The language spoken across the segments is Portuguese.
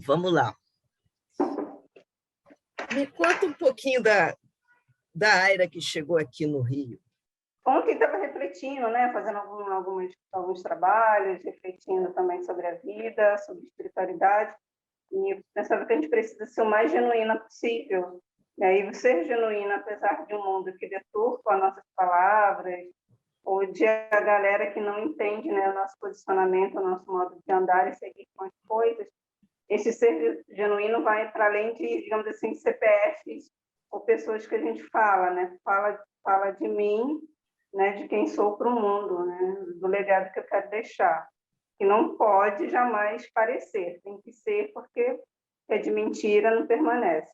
vamos lá. Me conta um pouquinho da Aira que chegou aqui no Rio. Ontem estava refletindo, né, fazendo alguns trabalhos, refletindo também sobre a vida, sobre espiritualidade, e pensava que a gente precisa ser o mais genuína possível. E aí, ser genuína, apesar de um mundo que deturpa as nossas palavras, ou de a galera que não entende, né, o nosso posicionamento, o nosso modo de andar e seguir com as coisas, esse ser genuíno vai para além de, digamos assim, CPFs ou pessoas que a gente fala, né? Fala de mim, né? De quem sou para o mundo, né? Do legado que eu quero deixar. Que não pode jamais parecer, tem que ser, porque é de mentira, não permanece.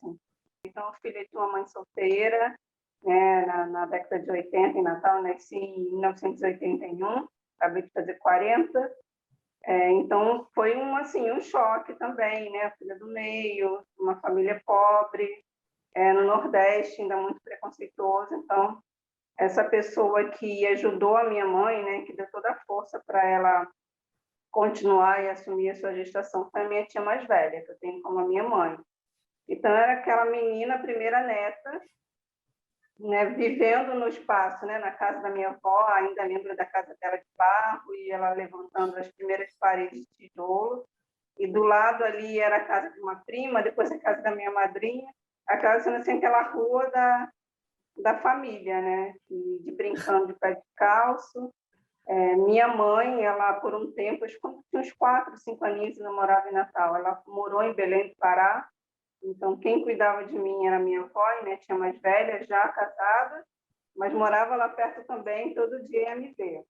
Então, filha de uma mãe solteira, né? Na década de 80, em Natal, nasci em 1981, acabei de fazer 40. Então, foi um choque também, né? A filha do meio, uma família pobre, no Nordeste, ainda muito preconceituoso. Então, essa pessoa que ajudou a minha mãe, né? Que deu toda a força para ela continuar e assumir a sua gestação, foi a minha tia mais velha, que eu tenho como a minha mãe. Então, era aquela menina, primeira neta, né, vivendo no espaço, né, na casa da minha avó, ainda lembro da casa dela de barro, e ela levantando as primeiras paredes de tijolo, e do lado ali era a casa de uma prima, depois a casa da minha madrinha, aquela sendo assim, aquela rua da família, né, de brincando de pé descalço. Minha mãe, ela por um tempo, acho que quando tinha uns 4, 5 aninhos, eu morava em Natal, ela morou em Belém do Pará. Então, quem cuidava de mim era minha avó, né? Tinha mais velha, já casada, mas morava lá perto também, todo dia ia me ver.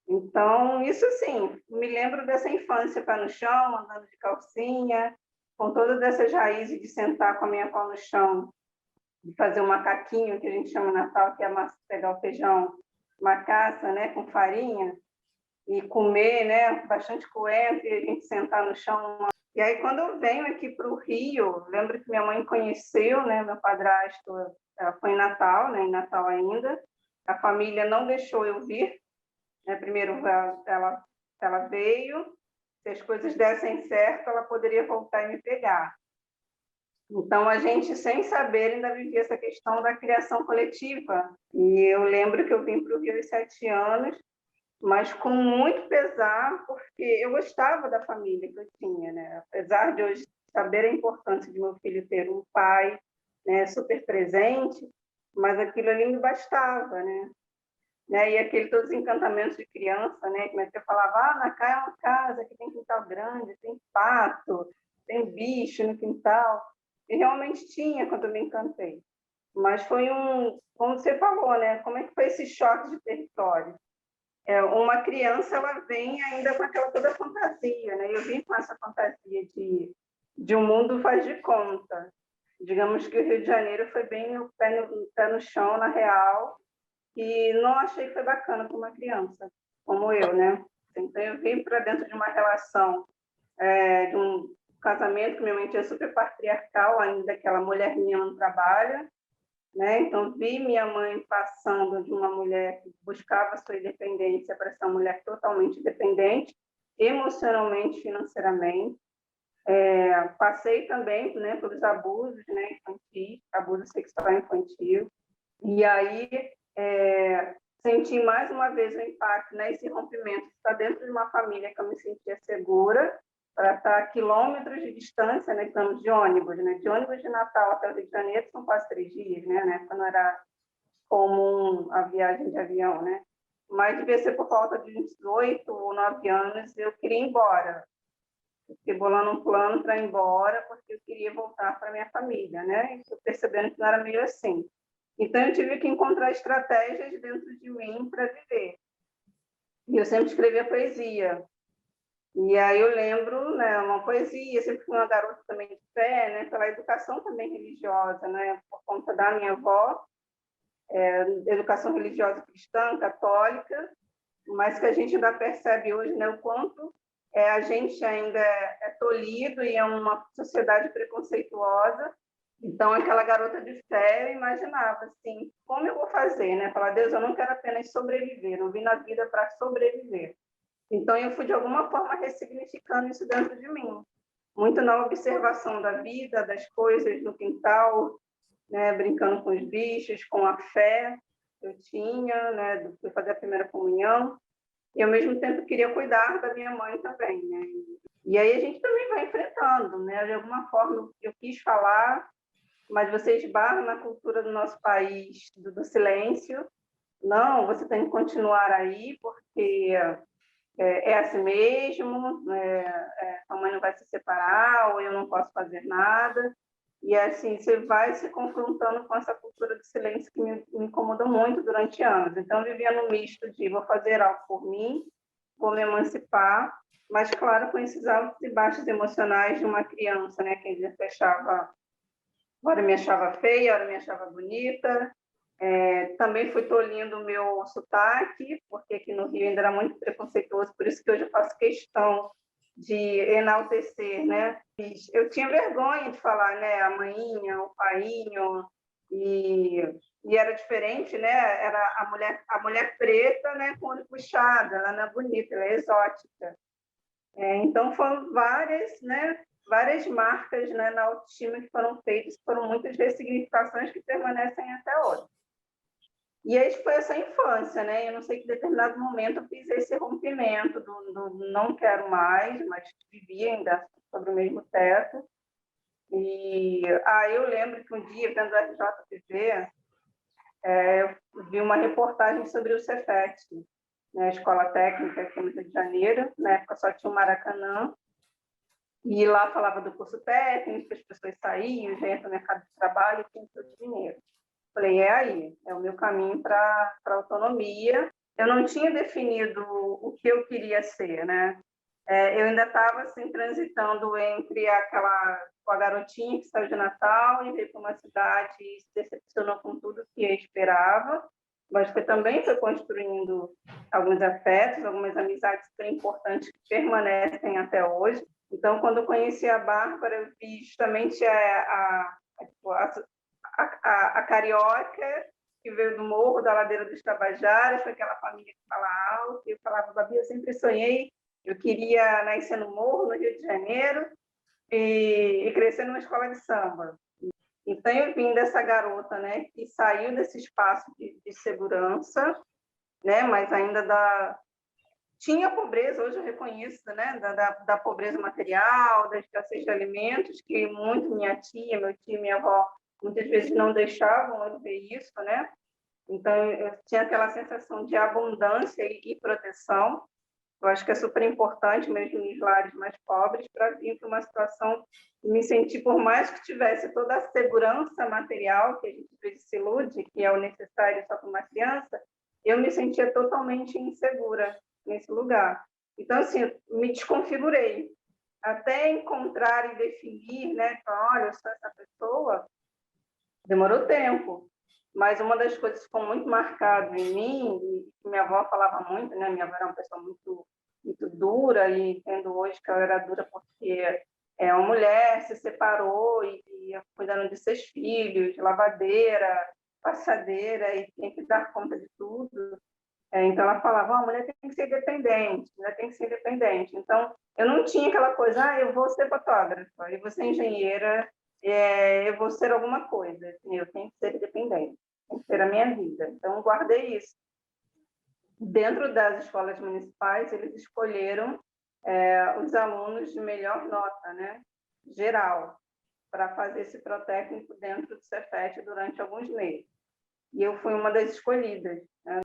Então, isso sim, me lembro dessa infância, pé no chão, andando de calcinha, com todas essas raízes de sentar com a minha avó no chão, de fazer um macaquinho, que a gente chama no Natal, que é pegar o feijão, macaça, né, com farinha, e comer, né, bastante coentro, e a gente sentar no chão. E aí, quando eu venho aqui para o Rio, lembro que minha mãe conheceu, né, meu padrasto, ela foi em Natal, né, em Natal ainda. A família não deixou eu vir, né, primeiro ela veio, se as coisas dessem certo, ela poderia voltar e me pegar. Então, a gente, sem saber, ainda vivia essa questão da criação coletiva. E eu lembro que eu vim para o Rio aos 7 anos, mas com muito pesar, porque eu gostava da família que eu tinha, né? Apesar de hoje saber a importância de meu filho ter um pai, né, super presente, mas aquilo ali me bastava, né? E aquele todos os encantamentos de criança, né? Como é que eu falava, na cá é uma casa que tem quintal grande, tem pato, tem bicho no quintal. E realmente tinha quando eu me encantei. Mas foi como você falou, né? Como é que foi esse choque de território? Uma criança, ela vem ainda com aquela toda fantasia, né? Eu vim com essa fantasia de um mundo faz de conta. Digamos que o Rio de Janeiro foi bem o pé no chão, na real, e não achei que foi bacana para uma criança, como eu, né? Então, eu vim para dentro de uma relação, de um casamento que minha mãe tinha super patriarcal, ainda aquela mulher minha não trabalha, né? Então, vi minha mãe passando de uma mulher que buscava sua independência para ser uma mulher totalmente dependente, emocionalmente, financeiramente. Passei também, né, pelos abusos, né, infantis, abuso sexual infantil. E aí, senti mais uma vez o impacto, né, esse rompimento de estar dentro de uma família que eu me sentia segura, para estar a quilômetros de distância, né? Estamos de ônibus, né? De ônibus de Natal até o Rio de Janeiro são quase 3 dias, né? Na época não era comum a viagem de avião, né? Mas devia ser por volta de 18 ou 9 anos, eu queria ir embora. Eu fiquei bolando um plano para ir embora, porque eu queria voltar para minha família, né? E estou percebendo que não era meio assim. Então, eu tive que encontrar estratégias dentro de mim para viver. E eu sempre escrevia poesia. E aí eu lembro, né, uma poesia, sempre fui uma garota também de fé, né, pela educação também religiosa, né, por conta da minha avó, educação religiosa cristã, católica, mas que a gente ainda percebe hoje, né, o quanto a gente ainda é tolhido e é uma sociedade preconceituosa. Então, aquela garota de fé, eu imaginava assim, como eu vou fazer, né? Falar, Deus, eu não quero apenas sobreviver, não vim na vida para sobreviver. Então, eu fui, de alguma forma, ressignificando isso dentro de mim. muito na observação da vida, das coisas no quintal, né, brincando com os bichos, com a fé que eu tinha, né, de fazer a primeira comunhão, e ao mesmo tempo queria cuidar da minha mãe também, né? E aí a gente também vai enfrentando, né? De alguma forma eu quis falar, mas você esbarra na cultura do nosso país do silêncio. Não, você tem que continuar aí, porque é assim mesmo, a mãe não vai se separar, ou eu não posso fazer nada. E assim, você vai se confrontando com essa cultura do silêncio que me incomodou muito durante anos. Então, eu vivia no misto de vou fazer algo por mim, vou me emancipar, mas, claro, com esses altos e baixos emocionais de uma criança, né? Que ainda achava, hora me achava feia, hora me achava bonita. Também fui tolhindo o meu sotaque, porque aqui no Rio ainda era muito preconceituoso, por isso que hoje eu faço questão de enaltecer, né? Eu tinha vergonha de falar, né, a mainha, o painho, e era diferente, né? Era a mulher preta, né, com olho puxado, ela não é bonita, ela é exótica. Então foram várias, né, várias marcas, né, na autoestima que foram feitas, foram muitas ressignificações que permanecem até hoje. E aí foi essa infância, né? Eu não sei que em determinado momento eu fiz esse rompimento do não quero mais, mas vivia ainda sobre o mesmo teto. E eu lembro que um dia, vendo a RJTV, eu vi uma reportagem sobre o Cefet, né? A escola técnica aqui no Rio de Janeiro. Na época só tinha o Maracanã. E lá falava do curso técnico, as pessoas saíam, já entram no mercado de trabalho e tinham seu dinheiro. Falei, aí, é o meu caminho para a autonomia. Eu não tinha definido o que eu queria ser, né? Eu ainda estava assim, transitando entre com a garotinha que saiu de Natal e veio para uma cidade e se decepcionou com tudo que eu esperava, mas que também foi construindo alguns afetos, algumas amizades super importantes que permanecem até hoje. Então, quando eu conheci a Bárbara, eu vi justamente a carioca que veio do morro, da ladeira dos Tabajaras, foi aquela família que fala alto, e eu falava, Babi, eu sempre sonhei, eu queria nascer no morro, no Rio de Janeiro, e crescer numa escola de samba. Então, eu vim dessa garota, né, que saiu desse espaço de segurança, né, mas ainda tinha pobreza, hoje eu reconheço, né, da pobreza material, da escassez de alimentos, que muito minha tia, meu tio, minha avó, muitas vezes não deixavam eu ver isso, né? Então, eu tinha aquela sensação de abundância e proteção. Eu acho que é super importante, mesmo nos lares mais pobres, para vir para uma situação e me sentir, por mais que tivesse toda a segurança material, que a gente às vezes se ilude, que é o necessário só para uma criança, eu me sentia totalmente insegura nesse lugar. Então, assim, eu me desconfigurei. Até encontrar e definir, né, olha, eu sou essa pessoa, demorou tempo. Mas uma das coisas que ficou muito marcado em mim, e que minha avó falava muito, né? Minha avó era uma pessoa muito dura, e entendo hoje que ela era dura porque uma mulher se separou e ia cuidando de 6 filhos, lavadeira, passadeira, e tinha que dar conta de tudo. Então, ela falava, a mulher tem que ser independente, a mulher tem que ser independente. Então, eu não tinha aquela coisa, eu vou ser fotógrafa, eu vou ser engenheira, eu vou ser alguma coisa. Assim, eu tenho que ser independente, tem que ser a minha vida. Então, eu guardei isso. Dentro das escolas municipais, eles escolheram os alunos de melhor nota, né, geral, para fazer esse protécnico dentro do Cefet durante alguns meses. E eu fui uma das escolhidas, né?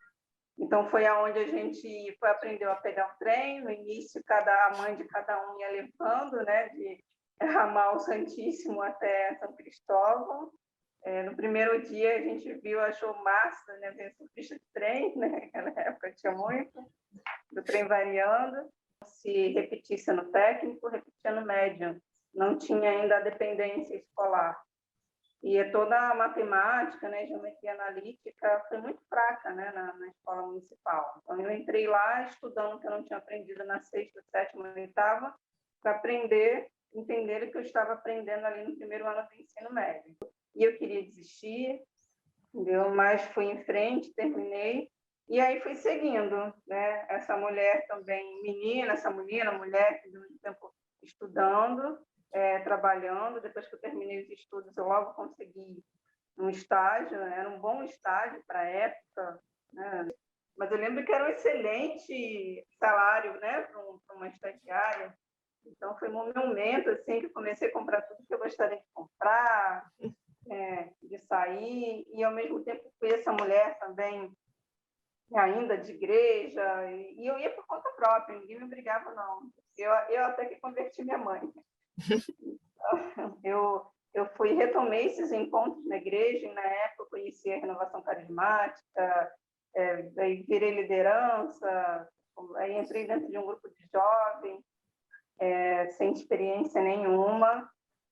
Então, foi aonde a gente aprendeu a pegar o trem. No início, a mãe de cada um ia levando, né, de Ramal Santíssimo até São Cristóvão. No primeiro dia, a gente achou massa, né, ver surfista de trem, né, naquela época tinha muito, do trem variando. Se repetisse no técnico, repetia no médio. Não tinha ainda a dependência escolar. E toda a matemática, né, geometria analítica, foi muito fraca, né, na escola municipal. Então, eu entrei lá estudando o que eu não tinha aprendido na 6ª, 7ª, 8ª, para entender o que eu estava aprendendo ali no primeiro ano do ensino médio. E eu queria desistir, entendeu? Mas fui em frente, terminei, e aí fui seguindo, né? Essa mulher também, menina, essa menina, mulher, que deu um tempo estudando, trabalhando. Depois que eu terminei os estudos, eu logo consegui um estágio, né? Era um bom estágio para a época, né? Mas eu lembro que era um excelente salário, né, para uma estagiária. Então, foi um momento assim, que eu comecei a comprar tudo que eu gostaria de comprar, de sair, e ao mesmo tempo fui essa mulher também, ainda de igreja, e eu ia por conta própria, ninguém me obrigava, não. Eu até que converti minha mãe. Eu retomei esses encontros na igreja, e na época eu conheci a renovação carismática, aí virei liderança, aí entrei dentro de um grupo de jovens, sem experiência nenhuma.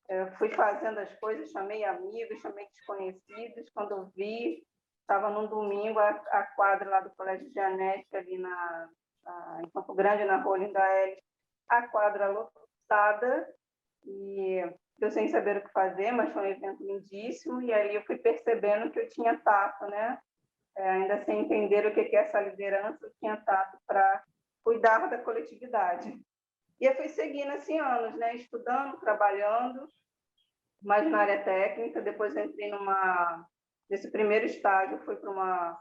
Eu fui fazendo as coisas, chamei amigos, chamei desconhecidos. Quando eu vi, estava num domingo, a quadra lá do Colégio Dianética, ali em Campo Grande, na Rua Linda Elis, a quadra lotada, e eu sem saber o que fazer, mas foi um evento lindíssimo, e aí eu fui percebendo que eu tinha tato, né? Ainda sem entender o que é essa liderança, eu tinha tato para cuidar da coletividade. E eu fui seguindo assim anos, né? Estudando, trabalhando, mais na área técnica. Depois eu entrei nesse primeiro estágio, fui para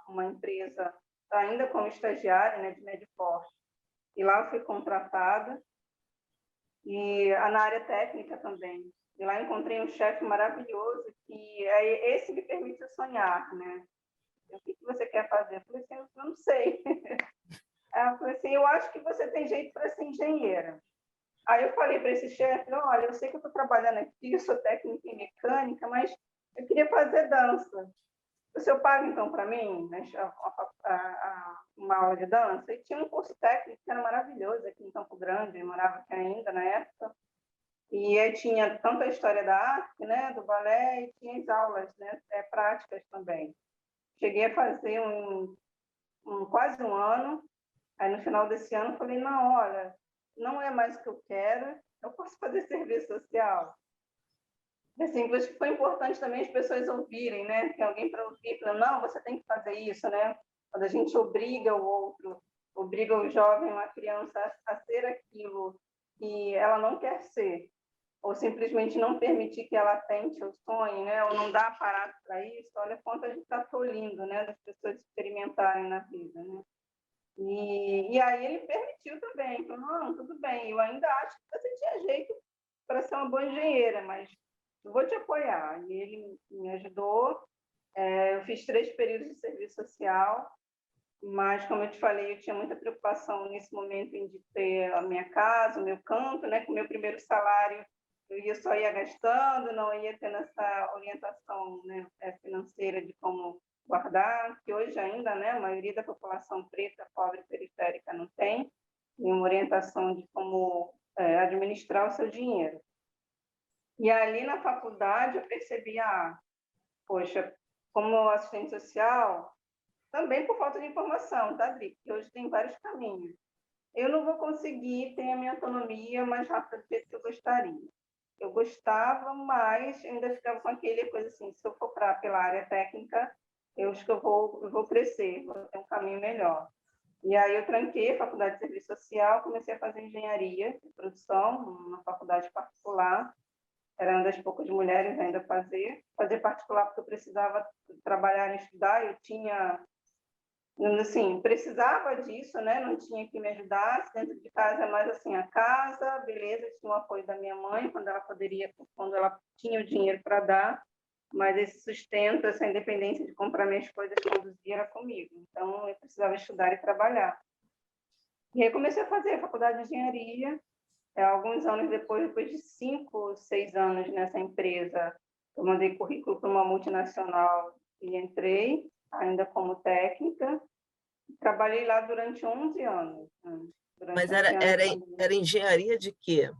uma empresa, ainda como estagiária, né, de médio porte. E lá eu fui contratada, e na área técnica também. E lá encontrei um chefe maravilhoso, que é esse me permite sonhar, né? O que você quer fazer? Eu falei assim, eu não sei. Ela falou assim, eu acho que você tem jeito para ser engenheira. Aí eu falei para esse chefe, olha, eu sei que eu estou trabalhando aqui, eu sou técnica em mecânica, mas eu queria fazer dança. O senhor paga, então, para mim, né, uma aula de dança? E tinha um curso técnico que era maravilhoso aqui em Campo Grande, eu morava aqui ainda na época, e aí tinha tanto a história da arte, né, do balé, e tinha as aulas, né, práticas também. Cheguei a fazer quase um ano. Aí, no final desse ano, eu falei, não, olha, não é mais o que eu quero, eu posso fazer serviço social. Assim, acho que foi importante também as pessoas ouvirem, né? Tem alguém para ouvir, falando, não, você tem que fazer isso, né? Quando a gente obriga o outro, obriga o jovem, uma criança a ser aquilo que ela não quer ser, ou simplesmente não permitir que ela tente ou sonhe, né? Ou não dá aparato para isso, olha quanto a gente está tolindo, né? Das pessoas experimentarem na vida, né? E aí ele permitiu também, falou, não, tudo bem, eu ainda acho que você tinha jeito para ser uma boa engenheira, mas eu vou te apoiar. E ele me ajudou. Eu fiz 3 períodos de serviço social, mas, como eu te falei, eu tinha muita preocupação nesse momento de ter a minha casa, o meu canto, né? Com o meu primeiro salário, eu só ia gastando, não ia tendo essa orientação, né, financeira de como guardar, que hoje ainda, né, a maioria da população preta, pobre, periférica não tem, nenhuma orientação de como administrar o seu dinheiro. E ali na faculdade eu percebi, poxa, como assistente social, também por falta de informação, tá, Dri? Que hoje tem vários caminhos. Eu não vou conseguir ter a minha autonomia mais rápida do que eu gostaria. Eu gostava, mas ainda ficava com aquele coisa assim, se eu for pela área técnica, eu acho que eu vou crescer, vou ter um caminho melhor. E aí eu tranquei a faculdade de serviço social, comecei a fazer engenharia de produção, numa faculdade particular. Era uma das poucas mulheres ainda a fazer particular porque eu precisava trabalhar e estudar, eu tinha, assim, precisava disso, né? Não tinha que me ajudasse dentro de casa, mas assim, a casa, beleza, tinha o apoio da minha mãe quando ela tinha o dinheiro para dar, mas esse sustento, essa independência de comprar minhas coisas, produzir, era comigo. Então eu precisava estudar e trabalhar. E aí comecei a fazer a faculdade de engenharia. Alguns anos depois de 5, 6 anos nessa empresa, eu mandei currículo para uma multinacional e entrei, ainda como técnica. Trabalhei lá durante 11 anos. Mas Durante 11 anos era engenharia de quê?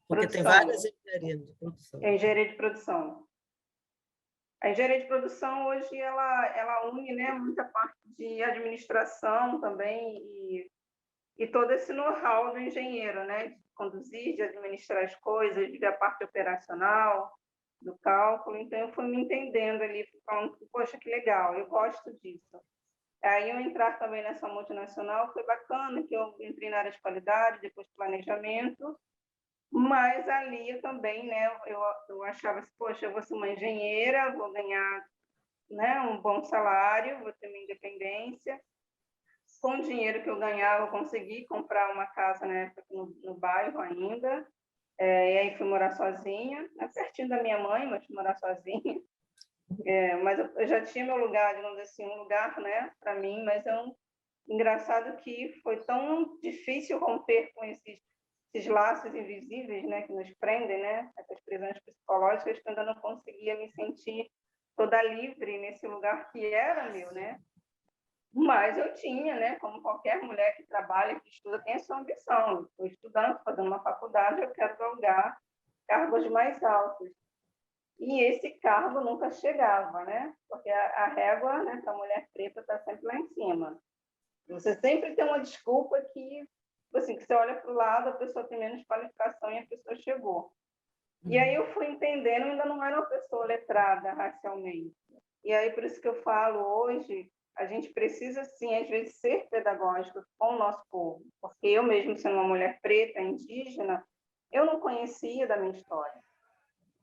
Porque tem várias produção, engenharias de produção. engenharia de produção. A engenharia de produção hoje ela une, né, muita parte de administração também e todo esse know-how do engenheiro, né, de conduzir, de administrar as coisas, de ver a parte operacional do cálculo. Então eu fui me entendendo ali, falando, poxa, que legal, eu gosto disso. Aí eu entrar também nessa multinacional foi bacana, que eu entrei na área de qualidade, depois planejamento, Mas ali eu também, né, eu achava assim, poxa, eu vou ser uma engenheira, vou ganhar, né, um bom salário, vou ter minha independência. Com o dinheiro que eu ganhava, eu consegui comprar uma casa, né, no bairro ainda. E aí fui morar sozinha, né, pertinho da minha mãe, mas fui morar sozinha. Mas eu já tinha meu lugar, digamos assim, um lugar, né, para mim, mas engraçado que foi tão difícil romper com esses laços invisíveis, né, que nos prendem, né, essas prisões psicológicas, que eu ainda não conseguia me sentir toda livre nesse lugar que era meu, né? Mas eu tinha, né, como qualquer mulher que trabalha, que estuda, tem a sua ambição. Estou estudando, estou fazendo uma faculdade, eu quero galgar cargos mais altos. E esse cargo nunca chegava, né? Porque a régua, né, para a mulher preta está sempre lá em cima. Você sempre tem uma desculpa que, assim, que você olha para o lado, a pessoa tem menos qualificação e a pessoa chegou. E aí eu fui entendendo, eu ainda não era uma pessoa letrada racialmente. E aí por isso que eu falo hoje, a gente precisa sim, às vezes, ser pedagógico com o nosso povo, porque eu mesmo sendo uma mulher preta, indígena, eu não conhecia da minha história.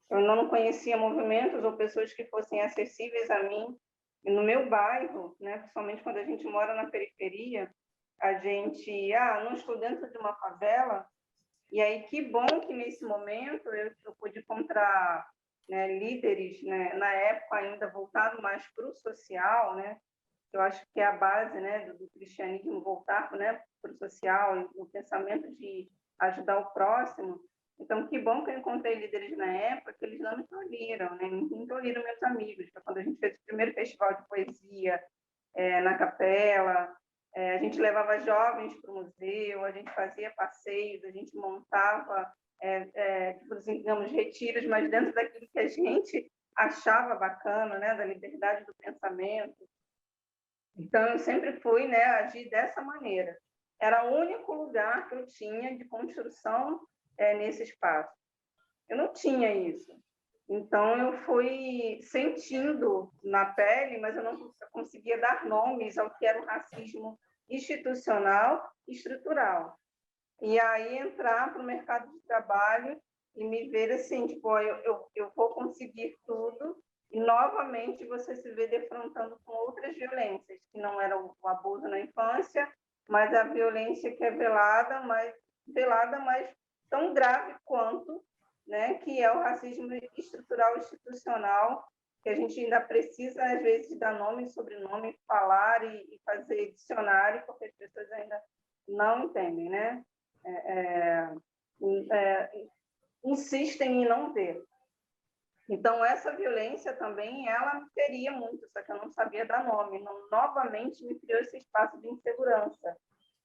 Eu não conhecia movimentos ou pessoas que fossem acessíveis a mim. E no meu bairro, né, principalmente quando a gente mora na periferia, a gente, não estou dentro de uma favela, e aí que bom que nesse momento eu pude encontrar, né, líderes, né, na época ainda voltado mais para o social, né, eu acho que é a base, né, do cristianismo voltar, né, para o social, o pensamento de ajudar o próximo. Então, que bom que eu encontrei líderes na época que eles não me tolhiram, né, me tolhiram meus amigos. Foi quando a gente fez o primeiro festival de poesia na capela, a gente levava jovens para o museu, a gente fazia passeios, a gente montava, tipo assim, digamos, retiros, mas dentro daquilo que a gente achava bacana, né, da liberdade do pensamento. Então, eu sempre fui, né, agir dessa maneira. Era o único lugar que eu tinha de construção nesse espaço. Eu não tinha isso. Então, eu fui sentindo na pele, mas eu não conseguia dar nomes ao que era o racismo institucional e estrutural. E aí entrar para o mercado de trabalho e me ver assim, tipo, eu vou conseguir tudo, e novamente você se vê defrontando com outras violências, que não era o abuso na infância, mas a violência que é velada, mas tão grave quanto, né, que é o racismo estrutural institucional, que a gente ainda precisa, às vezes, dar nome e sobrenome, falar e fazer dicionário, porque as pessoas ainda não entendem, né? Insistem em não ver. Então, essa violência também, ela me feria muito, só que eu não sabia dar nome. Não, novamente, me criou esse espaço de insegurança.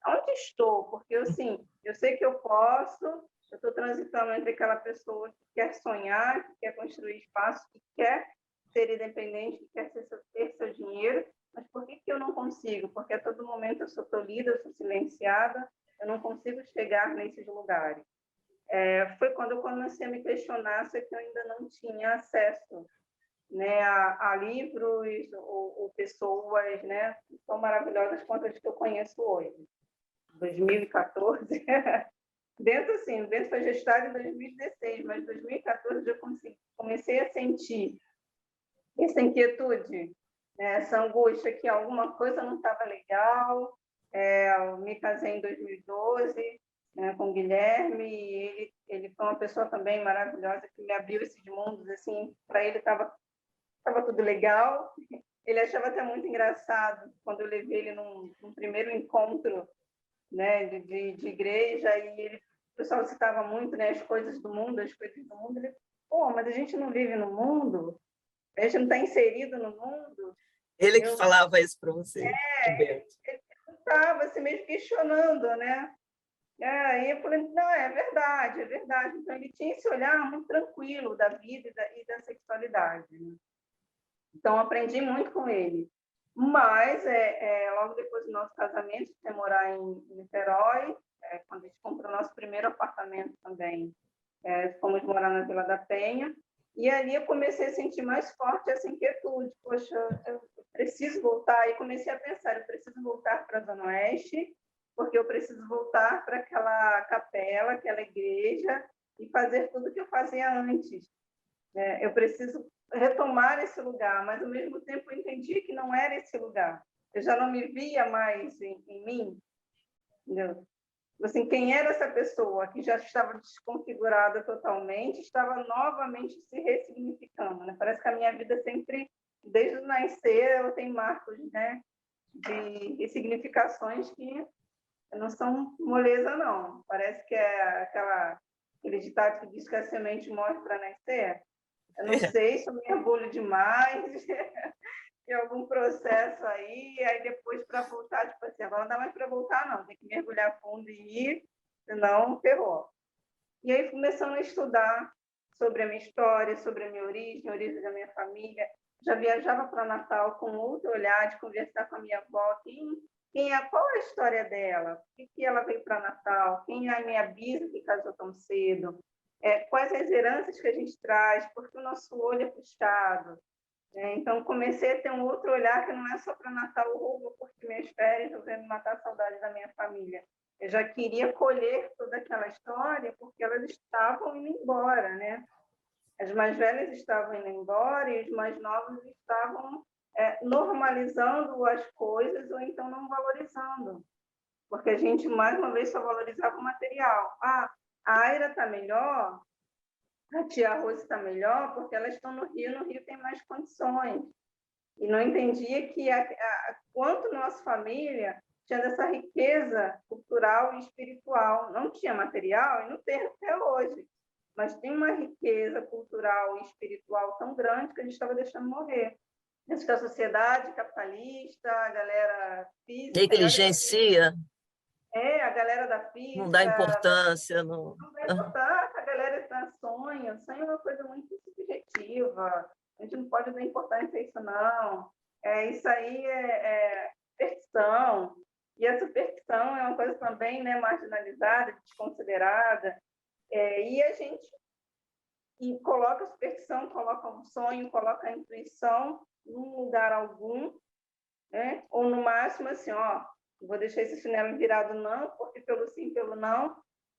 Onde estou? Porque, assim, eu sei que eu posso, eu estou transitando entre aquela pessoa que quer sonhar, que quer construir espaço, que quer ser independente, que quer ter seu dinheiro, mas por que eu não consigo? Porque a todo momento eu sou tolhida, eu sou silenciada, eu não consigo chegar nesses lugares. Foi quando eu comecei a me questionar se eu ainda não tinha acesso, né, a livros ou pessoas, né, tão maravilhosas quanto as que eu conheço hoje. 2014, dentro foi gestado em 2016, mas em 2014 eu comecei a sentir essa inquietude, essa angústia que alguma coisa não estava legal. Eu me casei em 2012, né, com o Guilherme, e ele foi uma pessoa também maravilhosa que me abriu esses mundos, assim, para ele estava tudo legal. Ele achava até muito engraçado quando eu levei ele num primeiro encontro, né, de igreja, e o pessoal citava muito, né, as coisas do mundo, ele, pô, mas a gente não vive no mundo, a gente não está inserido no mundo. Ele que falava isso para você, ele estava assim, meio questionando, né? E eu falei, não, é verdade, é verdade. Então, ele tinha esse olhar muito tranquilo da vida e da sexualidade. Né? Então, aprendi muito com ele. Mas, logo depois do nosso casamento, de morar em Niterói, quando a gente comprou nosso primeiro apartamento também, fomos morar na Vila da Penha, e ali eu comecei a sentir mais forte essa inquietude. Poxa, eu preciso voltar. E comecei a pensar, eu preciso voltar para a Zona Oeste, porque eu preciso voltar para aquela capela, aquela igreja, e fazer tudo que eu fazia antes. Eu preciso retomar esse lugar, mas, ao mesmo tempo, eu entendi que não era esse lugar. Eu já não me via mais em mim. Entendeu? Assim, quem era essa pessoa que já estava desconfigurada totalmente, estava novamente se ressignificando, né? Parece que a minha vida sempre, desde o nascer, eu tenho marcos, né, de ressignificações que não são moleza, não. Parece que é aquele ditado que diz que a semente morre para nascer. Eu não sei se eu mergulho demais em algum processo aí depois para voltar, tipo assim, agora não dá mais para voltar, não, tem que mergulhar fundo e ir, senão ferrou. E aí, começando a estudar sobre a minha história, sobre a minha origem, a origem da minha família, já viajava para Natal com outro olhar, de conversar com a minha avó, qual é a história dela, por que ela veio para Natal, quem é a minha bisa que casou tão cedo, quais as heranças que a gente traz, porque o nosso olho é puxado. Então, comecei a ter um outro olhar que não é só para Natal, vou curtir minhas férias, eu venho matar a saudade da minha família. Eu já queria colher toda aquela história porque elas estavam indo embora, né? As mais velhas estavam indo embora e os mais novos estavam normalizando as coisas ou então não valorizando. Porque a gente, mais uma vez, só valorizava o material. A Aira está melhor, a tia Rose está melhor porque elas estão no Rio tem mais condições. E não entendia que quanto nossa família tinha dessa riqueza cultural e espiritual. Não tinha material e não tem até hoje, mas tem uma riqueza cultural e espiritual tão grande que a gente estava deixando morrer. Acho que a sociedade capitalista, a galera física... Negligencia, a galera da não dá física... importância. Não... Não vai importar, a galera está sonho. Sonho é uma coisa muito subjetiva. A gente não pode dar importância a isso, não. Isso aí é superstição. E a superstição é uma coisa também, né, marginalizada, desconsiderada. E a gente coloca a superstição, coloca o sonho, coloca a intuição num lugar algum, né? Ou no máximo assim, vou deixar esse chinelo virado não, porque pelo sim, pelo não,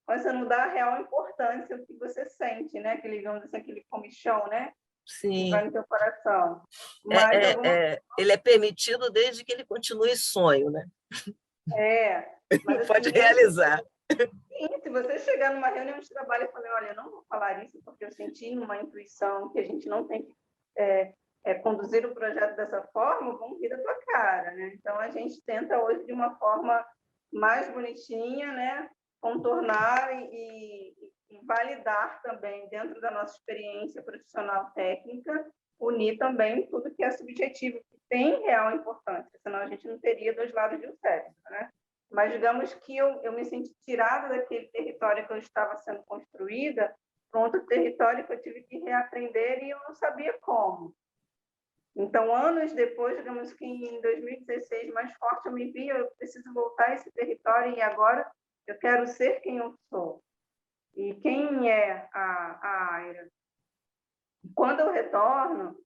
mas você não dá a real importância ao que você sente, né? Aquele comichão, né? Que vai Sim. no teu coração. Mas Ele é permitido desde que ele continue sonho, né? Mas Pode assim, realizar. se você chegar numa reunião de trabalho e falar, olha, eu não vou falar isso porque eu senti numa intuição que a gente não tem que conduzir o projeto dessa forma, vão rir da tua cara, né? Então, a gente tenta hoje, de uma forma mais bonitinha, né? Contornar e validar também, dentro da nossa experiência profissional técnica, unir também tudo que é subjetivo, que tem real importância, senão a gente não teria dois lados de um cérebro, né? Mas, digamos que eu me senti tirada daquele território que eu estava sendo construída para outro território que eu tive que reaprender e eu não sabia como. Então, anos depois, digamos que em 2016, mais forte, eu me vi, eu preciso voltar a esse território e agora eu quero ser quem eu sou. E quem é a Aira? Quando eu retorno,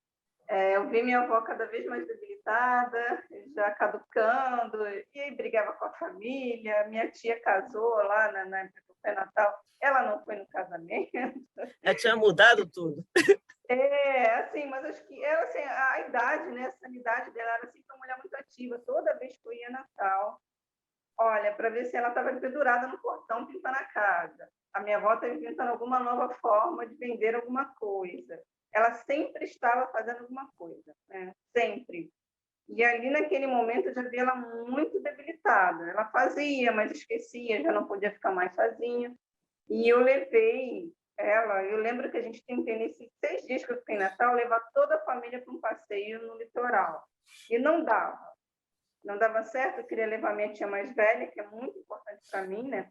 eu vi minha avó cada vez mais debilitada, já caducando, e aí brigava com a família. Minha tia casou lá na época do pré-natal, ela não foi no casamento. Já tinha mudado tudo. Assim, mas acho que ela, assim, a idade, né, a sanidade dela era assim, uma mulher muito ativa. Toda vez que eu ia Natal, olha, para ver se ela estava pendurada no portão pintando a casa. A minha avó estava inventando alguma nova forma de vender alguma coisa. Ela sempre estava fazendo alguma coisa, né? Sempre. E ali, naquele momento, eu já vi ela muito debilitada. Ela fazia, mas esquecia, já não podia ficar mais sozinha. E eu levei ela, eu lembro que a gente tentei, nesses 6 dias que eu fiquei em Natal, levar toda a família para um passeio no litoral. E não dava. Não dava certo, eu queria levar minha tia mais velha, que é muito importante para mim, né?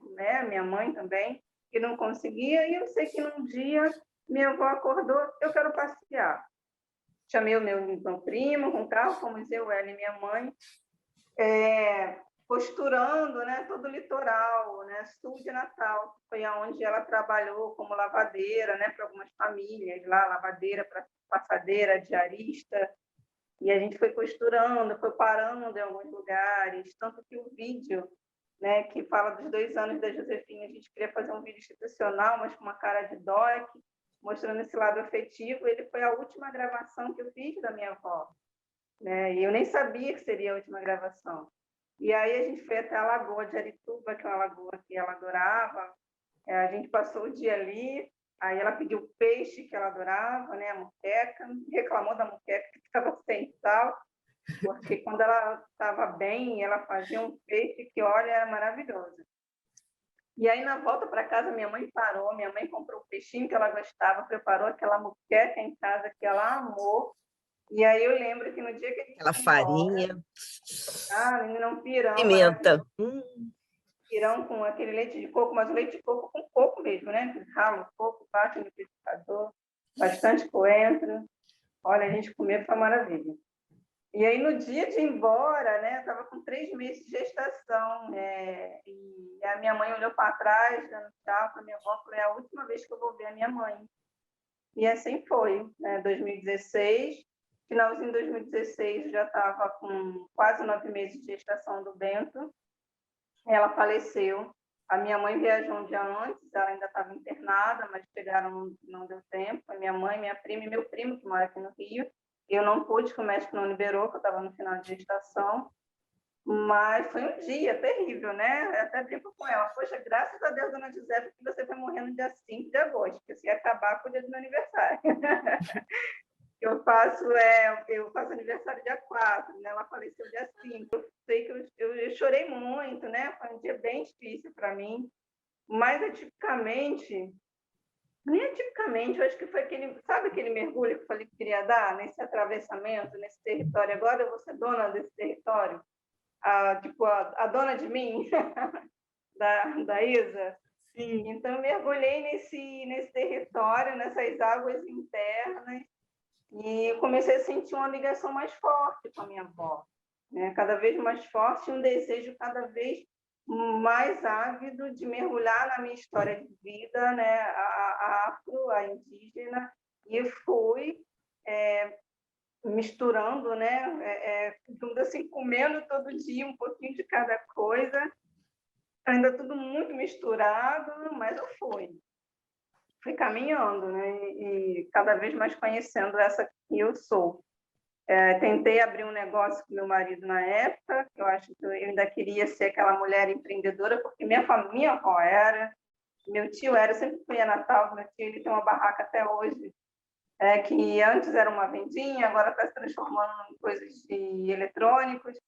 Minha mãe também, que não conseguia. E eu sei que num dia minha avó acordou, eu quero passear. Chamei o meu primo com o carro, fomos eu, ela e minha mãe, costurando, né, todo o litoral, né, sul de Natal, foi onde ela trabalhou como lavadeira, né, para algumas famílias lá, lavadeira, passadeira, diarista, e a gente foi costurando, foi parando em alguns lugares, tanto que o vídeo né, que fala dos 2 anos da Josefina. A gente queria fazer um vídeo institucional, mas com uma cara de doc, mostrando esse lado afetivo. Ele foi a última gravação que eu fiz da minha avó, né? E eu nem sabia que seria a última gravação. E aí a gente foi até a Lagoa de Arituba, que é uma lagoa que ela adorava. A gente passou o dia ali, aí ela pediu o peixe que ela adorava, né, a moqueca, reclamou da moqueca que estava sem sal, porque quando ela estava bem, ela fazia um peixe que, olha, era maravilhoso. E aí, na volta para casa, minha mãe parou, minha mãe comprou o peixinho que ela gostava, preparou aquela moqueca em casa que ela amou. E aí eu lembro que no dia que a gente Aquela foi embora, farinha, menina, um pirão pimenta. maravilhoso, pirão com aquele leite de coco, mas o leite de coco com coco mesmo, né? Rala o coco, bate no liquidificador, bastante coentro. Olha, a gente comeu, foi uma maravilha. E aí, no dia de ir embora, né, eu estava com 3 meses de gestação, e a minha mãe olhou para trás, dando tchau para minha avó, falei, é a última vez que eu vou ver a minha mãe. E assim foi, né, 2016, finalzinho de 2016, eu já estava com quase 9 meses de gestação do Bento, ela faleceu. A minha mãe viajou um dia antes, ela ainda estava internada, mas chegaram, não deu tempo. A minha mãe, minha prima e meu primo, que mora aqui no Rio. Eu não pude, que o médico não liberou, que eu estava no final de gestação. Mas foi um dia terrível, né? Eu até brinco com ela. Poxa, graças a Deus, dona Giuseppe, que você foi morrer no dia 5 de agosto, porque você ia acabar com o dia do meu aniversário. Eu faço aniversário dia 4, né? Ela faleceu dia 5. Eu sei que eu chorei muito, né? Foi um dia bem difícil para mim. Mas nem atipicamente, eu acho que foi aquele, sabe aquele mergulho que eu falei que queria dar, nesse atravessamento, nesse território? Agora eu vou ser dona desse território, tipo, a dona de mim, da Isa. Sim. Então, eu mergulhei nesse território, nessas águas internas, e comecei a sentir uma ligação mais forte com a minha avó, né? Cada vez mais forte, um desejo cada vez mais ávido de mergulhar na minha história de vida, né? A afro, a indígena, e fui misturando, né? Tudo assim, comendo todo dia um pouquinho de cada coisa, ainda tudo muito misturado, mas eu fui caminhando, né? E cada vez mais conhecendo essa que eu sou. Tentei abrir um negócio com meu marido na época, eu acho que eu ainda queria ser aquela mulher empreendedora, porque minha avó era, meu tio era, eu sempre fui a Natal, meu tio ele tem uma barraca até hoje, que antes era uma vendinha, agora está se transformando em coisas de eletrônicos,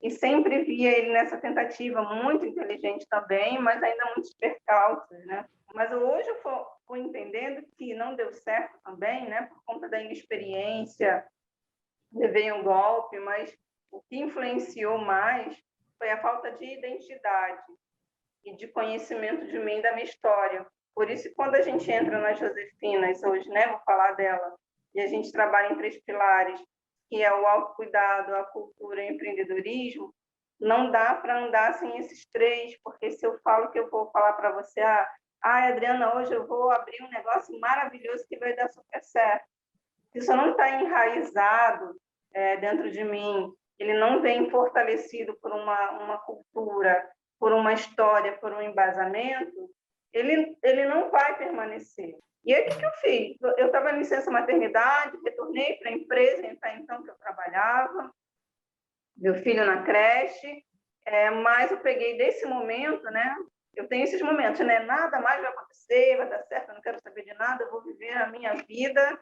e sempre via ele nessa tentativa, muito inteligente também, mas ainda muitos percalços, né? Mas hoje eu fui entendendo que não deu certo também, né? Por conta da inexperiência, levei um golpe, mas o que influenciou mais foi a falta de identidade e de conhecimento de mim, da minha história. Por isso, quando a gente entra nas Josefinas hoje, né, vou falar dela, e a gente trabalha em 3 pilares, que é o autocuidado, a cultura e o empreendedorismo, não dá para andar sem esses 3, porque se eu falo que eu vou falar para você, Adriana, hoje eu vou abrir um negócio maravilhoso que vai dar super certo. Isso não está enraizado dentro de mim, ele não vem fortalecido por uma cultura, por uma história, por um embasamento, ele não vai permanecer. E aí, o que eu fiz? Eu estava em licença maternidade, retornei para a empresa, então, que eu trabalhava, meu filho na creche, mas eu peguei desse momento, né? Eu tenho esses momentos, né? Nada mais vai acontecer, vai dar certo, eu não quero saber de nada, eu vou viver a minha vida,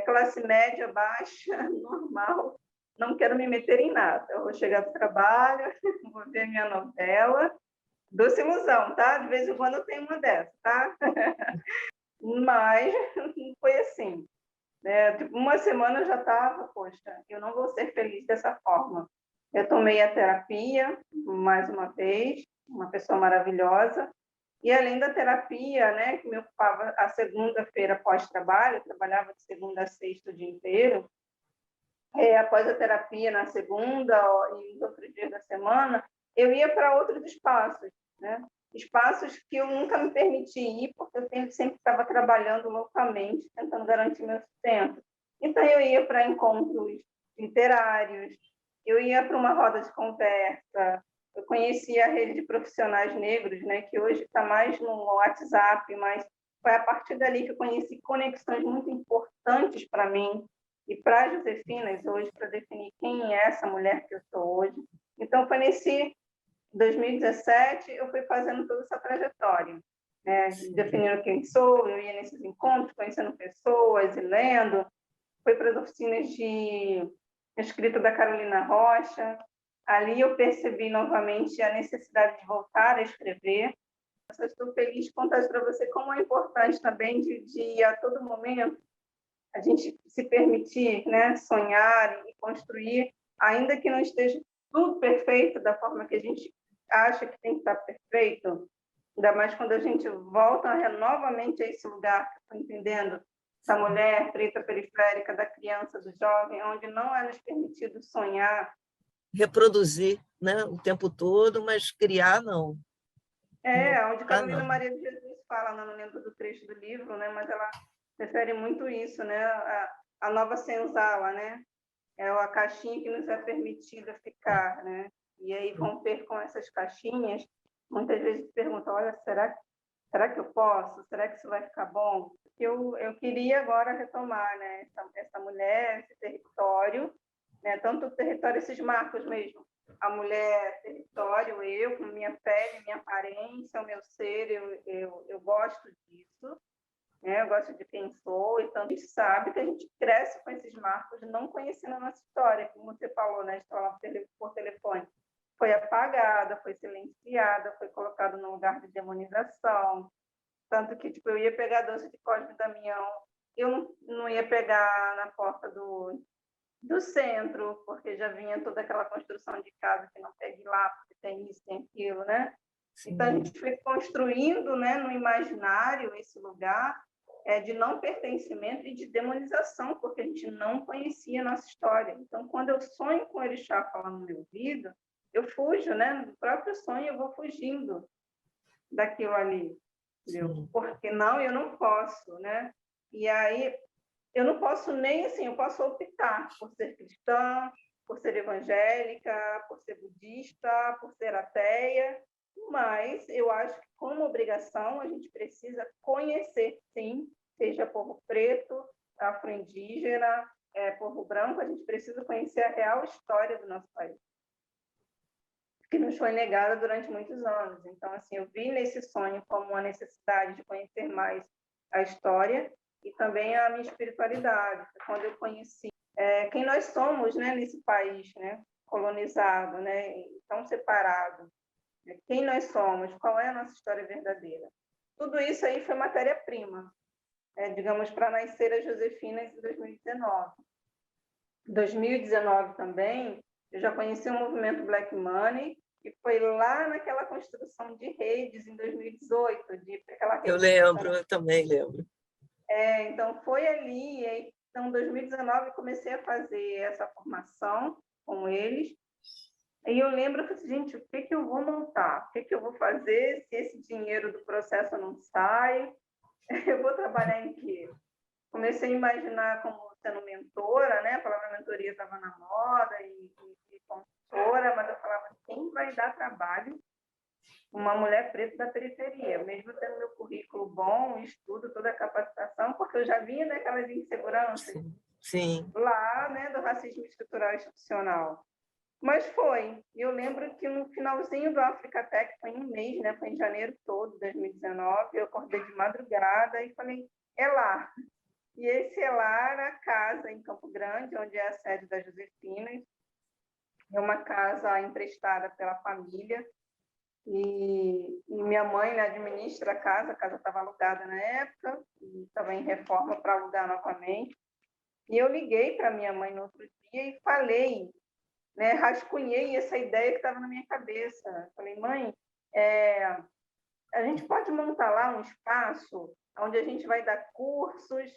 classe média, baixa, normal, não quero me meter em nada. Eu vou chegar do trabalho, vou ver minha novela, doce ilusão, tá? De vez em quando eu tenho uma dessas, tá? Mas foi assim, né? Tipo, uma semana eu já estava, poxa, eu não vou ser feliz dessa forma. Eu tomei a terapia, mais uma vez, uma pessoa maravilhosa, e além da terapia, né, que me ocupava a segunda-feira pós-trabalho, eu trabalhava de segunda a sexta o dia inteiro, após a terapia na segunda e nos outros dias da semana, eu ia para outros espaços, né? Espaços que eu nunca me permiti ir, porque eu sempre estava trabalhando loucamente, tentando garantir meu sustento. Então, eu ia para encontros literários, eu ia para uma roda de conversa, eu conheci a rede de profissionais negros, né, que hoje está mais no WhatsApp, mas foi a partir dali que eu conheci conexões muito importantes para mim e para as Josefinas hoje, para definir quem é essa mulher que eu sou hoje. Então, foi nesse 2017, eu fui fazendo toda essa trajetória, né, definindo quem sou, eu ia nesses encontros, conhecendo pessoas e lendo, fui para as oficinas de escrita da Carolina Rocha. Ali eu percebi novamente a necessidade de voltar a escrever. Eu estou feliz de contar para você como é importante também de a todo momento a gente se permitir, né, sonhar e construir, ainda que não esteja tudo perfeito da forma que a gente acha que tem que estar perfeito, ainda mais quando a gente volta novamente a esse lugar, entendendo essa mulher preta periférica, da criança, do jovem, onde não é nos permitido sonhar. Reproduzir, né, o tempo todo, mas criar, não. Onde Carolina Maria de Jesus fala, não lembro do trecho do livro, né, mas ela refere muito isso, né, a nova senzala, né, é a caixinha que nos é permitida ficar, né, e aí romper com essas caixinhas, muitas vezes perguntam, olha, será que eu posso? Será que isso vai ficar bom? Eu queria agora retomar, né, essa mulher, esse território, né, tanto o território, esses marcos mesmo, a mulher, território, eu, com minha pele, minha aparência, o meu ser, eu gosto disso, né, eu gosto de quem sou, então a gente sabe que a gente cresce com esses marcos, não conhecendo a nossa história, como você falou, né, história por telefone, foi apagada, foi silenciada, foi colocada num lugar de demonização, tanto que tipo, eu ia pegar doce de Cosme e Damião, eu não ia pegar na porta do centro, porque já vinha toda aquela construção de casa que não pegue lá, porque tem isso, tem aquilo, né? Sim. Então, a gente foi construindo, né, no imaginário esse lugar de não pertencimento e de demonização, porque a gente não conhecia a nossa história. Então, quando eu sonho com o Orixá falando no meu ouvido, eu fujo, né? No próprio sonho, eu vou fugindo daquilo ali, entendeu? Porque não, eu não posso, né? E aí, eu não posso nem assim, eu posso optar por ser cristã, por ser evangélica, por ser budista, por ser ateia, mas eu acho que como obrigação a gente precisa conhecer, sim, seja povo preto, afro-indígena, povo branco, a gente precisa conhecer a real história do nosso país, que nos foi negada durante muitos anos. Então, assim, eu vi nesse sonho como uma necessidade de conhecer mais a história e também a minha espiritualidade, quando eu conheci quem nós somos, né, nesse país, né, colonizado, né, tão separado, quem nós somos, qual é a nossa história verdadeira. Tudo isso aí foi matéria-prima, digamos, para nascer as Josefinas em 2019. Em 2019 também, eu já conheci o movimento Black Money, que foi lá naquela construção de redes em 2018. Eu lembro, eu também lembro. Então, foi ali, então, em 2019, eu comecei a fazer essa formação com eles, e eu lembro que, gente, o que eu vou montar? O que eu vou fazer se esse dinheiro do processo não sai? Eu vou trabalhar em quê? Comecei a imaginar como sendo mentora, né? A palavra mentoria estava na moda e consultora, mas eu falava, quem vai dar trabalho? Uma mulher preta da periferia, mesmo tendo meu currículo bom, estudo, toda a capacitação, porque eu já vinha daquelas inseguranças sim. Lá, né, do racismo estrutural e institucional. Mas foi. Eu lembro que no finalzinho do Africa Tech, foi em um mês, né, foi em janeiro todo de 2019, eu acordei de madrugada e falei, é lá. E esse é lá era a casa em Campo Grande, onde é a sede da Josefinas. É uma casa emprestada pela família, e minha mãe, né, administra a casa estava alugada na época, e estava em reforma para alugar novamente. E eu liguei para minha mãe no outro dia e falei, né, rascunhei essa ideia que estava na minha cabeça. Falei, mãe, a gente pode montar lá um espaço onde a gente vai dar cursos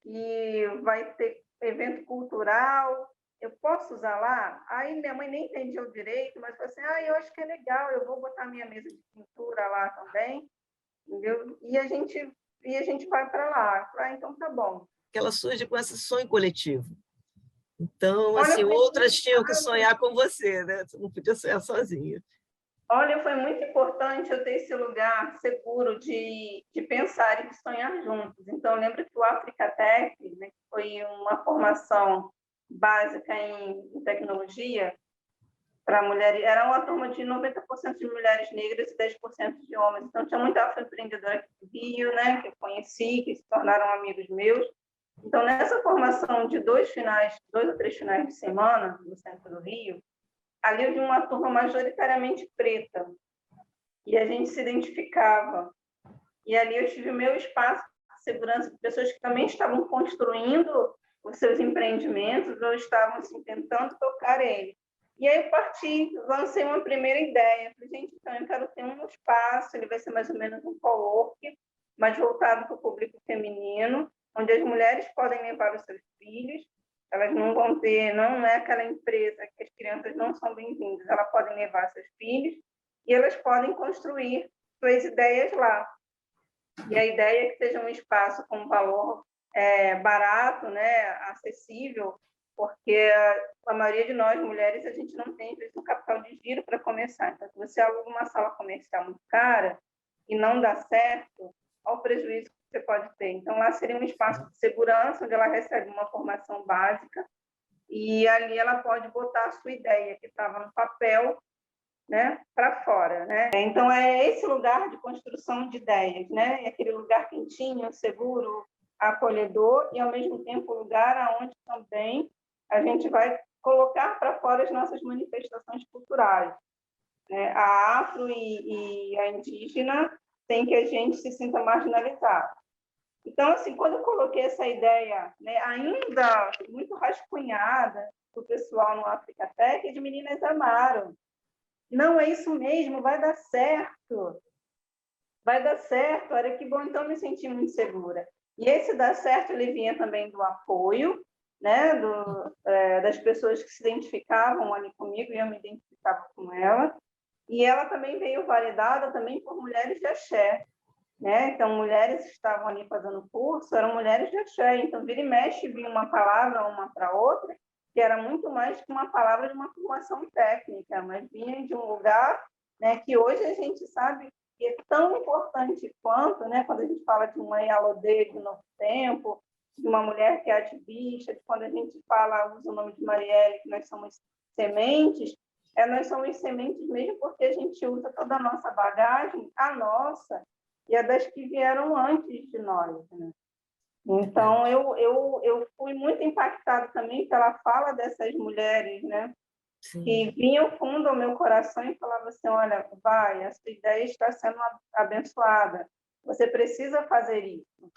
e vai ter evento cultural, eu posso usar lá? Aí minha mãe nem entendia o direito, mas falou assim, eu acho que é legal, eu vou botar minha mesa de pintura lá também, entendeu? E a gente vai para lá. Então tá bom. Que ela surge com esse sonho coletivo. Então, assim, outras tinham que sonhar com você, né? Você não podia sonhar sozinha. Olha, foi muito importante eu ter esse lugar seguro de pensar e de sonhar juntos. Então, eu lembro que o Africatec, né, que foi uma formação básica em tecnologia para mulheres, era uma turma de 90% de mulheres negras e 10% de homens. Então, tinha muita afroempreendedora aqui do Rio, né, que eu conheci, que se tornaram amigos meus. Então, nessa formação de 2 ou 3 finais de semana no centro do Rio, ali eu vi uma turma majoritariamente preta, e a gente se identificava. E ali eu tive o meu espaço de segurança de pessoas que também estavam construindo os seus empreendimentos ou estavam assim, tentando tocar ele. E aí eu parti, lancei uma primeira ideia. Falei, gente, então eu quero ter um espaço, ele vai ser mais ou menos um co-work, mas voltado para o público feminino, onde as mulheres podem levar os seus filhos, elas não vão ter, não é aquela empresa que as crianças não são bem-vindas, elas podem levar seus filhos e elas podem construir suas ideias lá. E a ideia é que seja um espaço com valor barato, né, acessível, porque a maioria de nós, mulheres, a gente não tem um capital de giro para começar. Então, se você aluga uma sala comercial muito cara e não dá certo, olha o prejuízo que você pode ter. Então, lá seria um espaço de segurança, onde ela recebe uma formação básica, e ali ela pode botar a sua ideia, que estava no papel, né, para fora, né? Então é esse lugar de construção de ideias, né? É aquele lugar quentinho, seguro, acolhedor e ao mesmo tempo lugar aonde também a gente vai colocar para fora as nossas manifestações culturais, né? A afro e a indígena sem que a gente se sinta marginalizado. Então, assim, quando eu coloquei essa ideia, né, ainda muito rascunhada do pessoal no Africatec, as meninas amaram. Não, é isso mesmo, vai dar certo. Vai dar certo. Olha que bom, então eu me senti muito segura. E esse dar certo, ele vinha também do apoio, né, das pessoas que se identificavam ali comigo, e eu me identificava com ela. E ela também veio validada também por mulheres de axé, né? Então, mulheres que estavam ali fazendo curso eram mulheres de axé. Então, vira e mexe, vinha uma palavra uma para outra, que era muito mais que uma palavra de uma formação técnica, mas vinha de um lugar, né, que hoje a gente sabe que é tão importante quanto, né, quando a gente fala de uma Ialodê de Novo Tempo, de uma mulher que é ativista, de quando a gente fala, usa o nome de Marielle, que nós somos sementes, nós somos sementes mesmo porque a gente usa toda a nossa bagagem, a nossa, e a das que vieram antes de nós, né? Então, eu fui muito impactada também pela fala dessas mulheres, né? Sim. Que vinham fundo ao meu coração e falavam assim, olha, vai, essa ideia está sendo abençoada, você precisa fazer isso.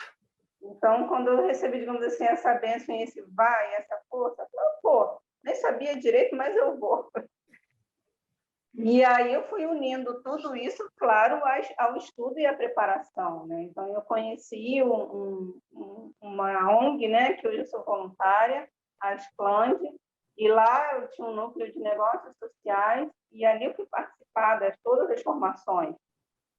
Então, quando eu recebi, digamos assim, essa bênção, esse vai, essa força, eu falei, pô, nem sabia direito, mas eu vou. E aí eu fui unindo tudo isso, claro, ao estudo e à preparação, né? Então, eu conheci uma ONG, né, que hoje eu sou voluntária, a Ascland, e lá eu tinha um núcleo de negócios sociais, e ali eu fui participar de todas as formações.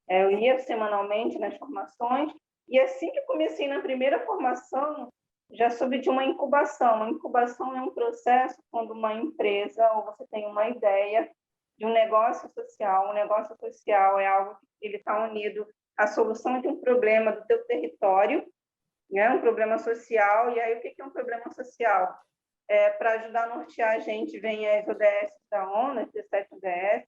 Eu ia semanalmente nas formações, e assim que comecei na primeira formação, já soube de uma incubação. Uma incubação é um processo quando uma empresa, ou você tem uma ideia, de um negócio social. Um negócio social é algo que ele está unido à solução de um problema do teu território, né? Um problema social. E aí, o que é um problema social? Para ajudar a nortear a gente, vem as ODS da ONU, as 17 ODS,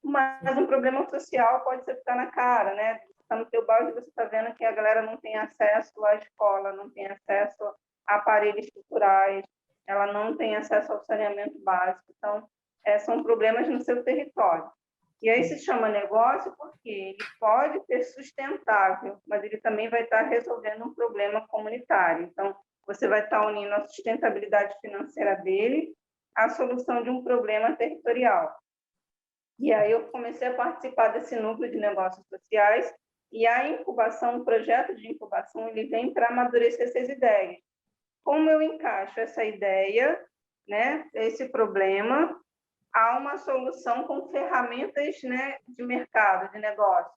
mas um problema social pode ser que está na cara, né? Está no teu balde, você está vendo que a galera não tem acesso à escola, não tem acesso a aparelhos culturais, ela não tem acesso ao saneamento básico. Então, são problemas no seu território. E aí se chama negócio porque ele pode ser sustentável, mas ele também vai estar resolvendo um problema comunitário. Então, você vai estar unindo a sustentabilidade financeira dele à solução de um problema territorial. E aí eu comecei a participar desse núcleo de negócios sociais, e a incubação, o projeto de incubação, ele vem para amadurecer essas ideias. Como eu encaixo essa ideia, né, esse problema, a uma solução com ferramentas, né, de mercado, de negócio?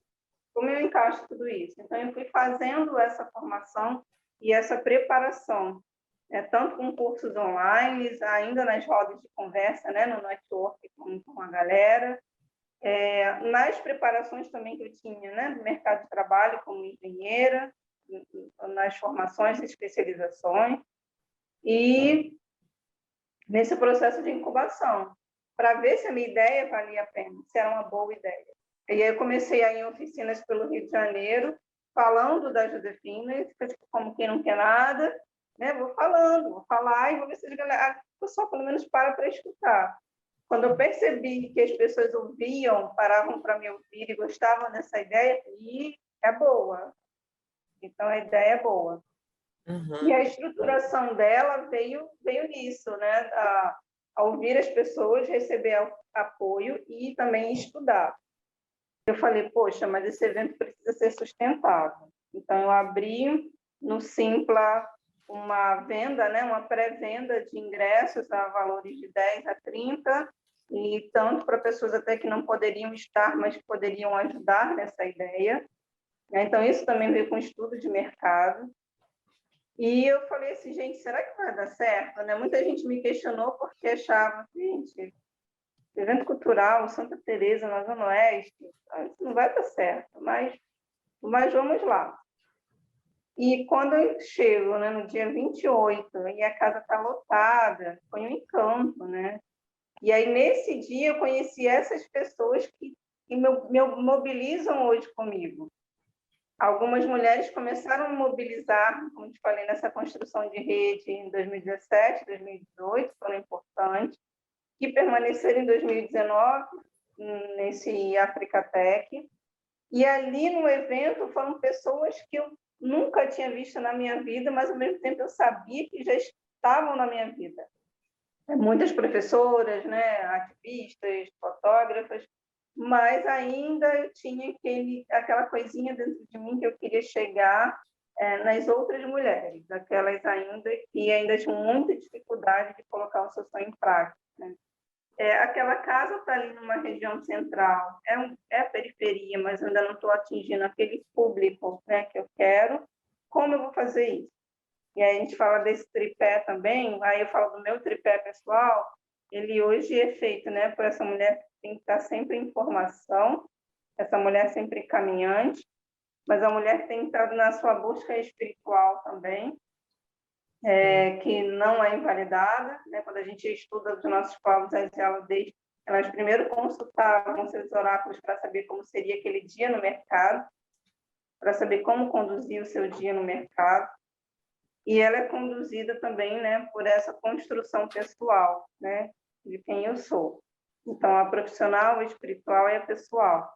Como eu encaixo tudo isso? Então, eu fui fazendo essa formação e essa preparação, né, tanto com cursos online, ainda nas rodas de conversa, né, no network com a galera, Nas preparações também que eu tinha, né, no mercado de trabalho como engenheira, nas formações e especializações, e nesse processo de incubação, para ver se a minha ideia valia a pena, se era uma boa ideia. E aí eu comecei a ir em oficinas pelo Rio de Janeiro, falando das Josefinas, como quem não quer nada, né? Vou falar e vou ver se o pessoal pelo menos para escutar. Quando eu percebi que as pessoas ouviam, paravam para me ouvir e gostavam dessa ideia, e é boa. Então, a ideia é boa. Uhum. E a estruturação dela veio nisso, né? A ouvir as pessoas, receber apoio e também estudar. Eu falei, poxa, mas esse evento precisa ser sustentável. Então, eu abri no Simpla uma venda, né? Uma pré-venda de ingressos a valores de 10 a 30, e tanto para pessoas até que não poderiam estar, mas que poderiam ajudar nessa ideia. Então, isso também veio com estudo de mercado. E eu falei assim, gente, será que vai dar certo? Né? Muita gente me questionou porque achava, gente, evento cultural, Santa Teresa, na Zona Oeste, isso não vai dar certo, mas vamos lá. E quando eu chego, né, no dia 28, e a casa está lotada, foi um encanto, né? E aí, nesse dia, eu conheci essas pessoas que me mobilizam hoje comigo. Algumas mulheres começaram a mobilizar, como te falei, nessa construção de rede em 2017, 2018, foram importantes, que permaneceram em 2019, nesse Africatec. E ali no evento foram pessoas que eu nunca tinha visto na minha vida, mas ao mesmo tempo eu sabia que já estavam na minha vida. Muitas professoras, né, ativistas, fotógrafas, mas ainda eu tinha aquela coisinha dentro de mim que eu queria chegar nas outras mulheres, aquelas ainda que ainda tinham muita dificuldade de colocar o seu sonho em prática. Né? Aquela casa está ali numa região central, é a periferia, mas ainda não estou atingindo aquele público, né, que eu quero. Como eu vou fazer isso? E aí a gente fala desse tripé também, aí eu falo do meu tripé pessoal, ele hoje é feito, né, por essa mulher que tem que estar sempre em formação, essa mulher sempre caminhante, mas a mulher tem que estar na sua busca espiritual também, que não é invalidada, né? Quando a gente estuda os nossos povos, elas primeiro consultavam seus oráculos para saber como seria aquele dia no mercado, para saber como conduzir o seu dia no mercado. E ela é conduzida também, né, por essa construção pessoal, né, de quem eu sou. Então, a profissional, a espiritual e a pessoal.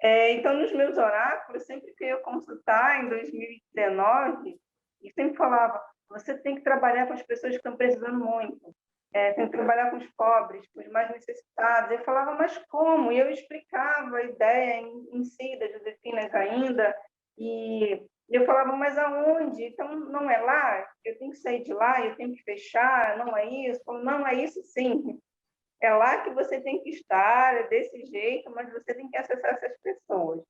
Então, nos meus oráculos, sempre que eu ia consultar, em 2019, eu sempre falava, você tem que trabalhar com as pessoas que estão precisando muito, tem que trabalhar com os pobres, com os mais necessitados. Eu falava, mas como? E eu explicava a ideia em si das Josefinas ainda, e eu falava, mas aonde? Então, não é lá? Eu tenho que sair de lá, eu tenho que fechar, não é isso? Eu falo, não, é isso sim. É lá que você tem que estar, é desse jeito, mas você tem que acessar essas pessoas.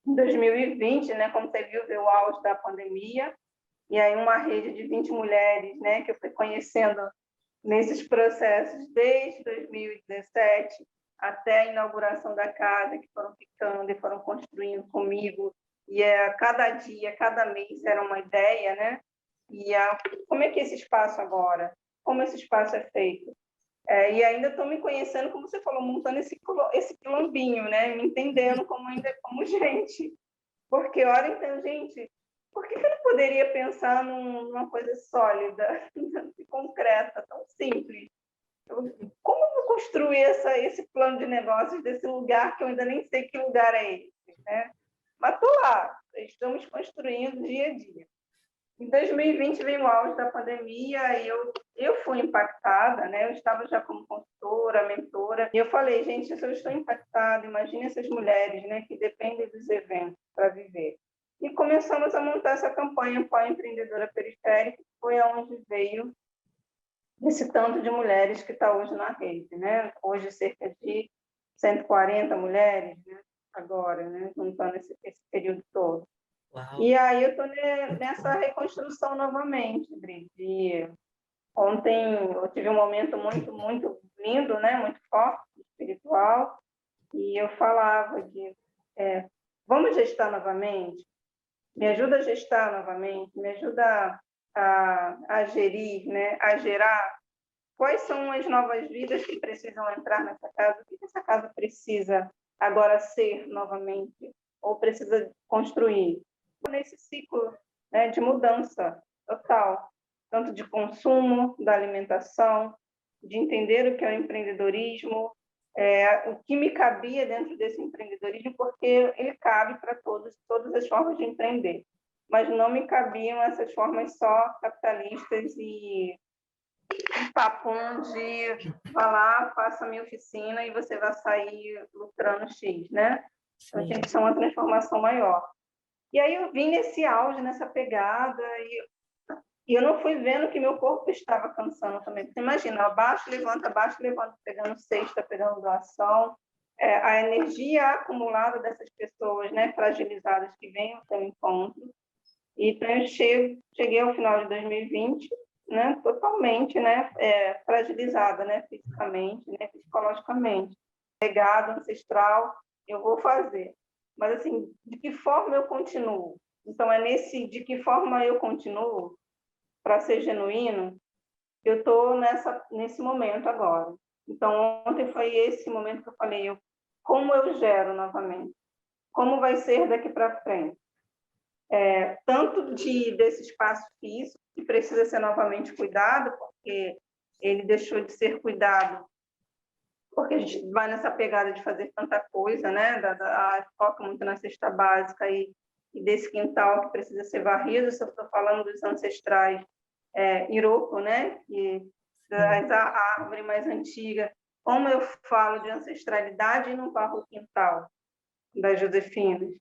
Em 2020, né, como você viu, veio o auge da pandemia, e aí uma rede de 20 mulheres, né, que eu fui conhecendo nesses processos desde 2017 até a inauguração da casa, que foram ficando e foram construindo comigo, e cada dia, cada mês era uma ideia, né? E como é que é esse espaço agora? Como esse espaço é feito? E ainda estou me conhecendo, como você falou, montando esse quilombinho, né? Me entendendo como gente. Porque, olha, então, gente, por que eu não poderia pensar numa coisa sólida, concreta, tão simples? Como eu vou construir esse plano de negócios desse lugar que eu ainda nem sei que lugar é esse, né? Mas estou lá, estamos construindo dia a dia. Em 2020 veio o auge da pandemia e eu fui impactada, né? Eu estava já como consultora, mentora, e eu falei, gente, se eu estou impactada, imagine essas mulheres, né, que dependem dos eventos para viver. E começamos a montar essa campanha Pó Empreendedora Periférica, que foi onde veio esse tanto de mulheres que está hoje na rede, né? Hoje cerca de 140 mulheres, né? Agora, né? Juntando esse período todo. Uau. E aí eu estou nessa reconstrução novamente, Bri. Ontem eu tive um momento muito, muito lindo, né? Muito forte, espiritual. E eu falava de, vamos gestar novamente? Me ajuda a gestar novamente? Me ajuda a gerir, né? A gerar? Quais são as novas vidas que precisam entrar nessa casa? O que essa casa precisa agora ser novamente? Ou precisa construir? Nesse ciclo, né, de mudança total, tanto de consumo, da alimentação, de entender o que é o empreendedorismo, o que me cabia dentro desse empreendedorismo, porque ele cabe para todas as formas de empreender, mas não me cabiam essas formas só capitalistas e papum de vá lá, faça a minha oficina e você vai sair lucrando X, né? Então, tinha que ser uma transformação maior. E aí eu vim nesse auge, nessa pegada, e eu não fui vendo que meu corpo estava cansando também. Porque imagina, abaixo, levanta, pegando cesta, pegando doação. A energia acumulada dessas pessoas, né, fragilizadas que vêm ao seu encontro. Então, eu cheguei ao final de 2020, né, totalmente, né, fragilizada, né, fisicamente, né, psicologicamente. Legado ancestral, eu vou fazer. Mas, assim, de que forma eu continuo? Então, de que forma eu continuo, para ser genuíno, eu estou nesse momento agora. Então, ontem foi esse momento que eu falei, como eu gero novamente? Como vai ser daqui para frente? Tanto desse espaço físico, que precisa ser novamente cuidado, porque ele deixou de ser cuidado, porque a gente vai nessa pegada de fazer tanta coisa, né? Foca muito na cesta básica e desse quintal que precisa ser varrido. Se eu estou falando dos ancestrais, Iroko, né? A árvore mais antiga. Como eu falo de ancestralidade e não varro o quintal das Josefinas?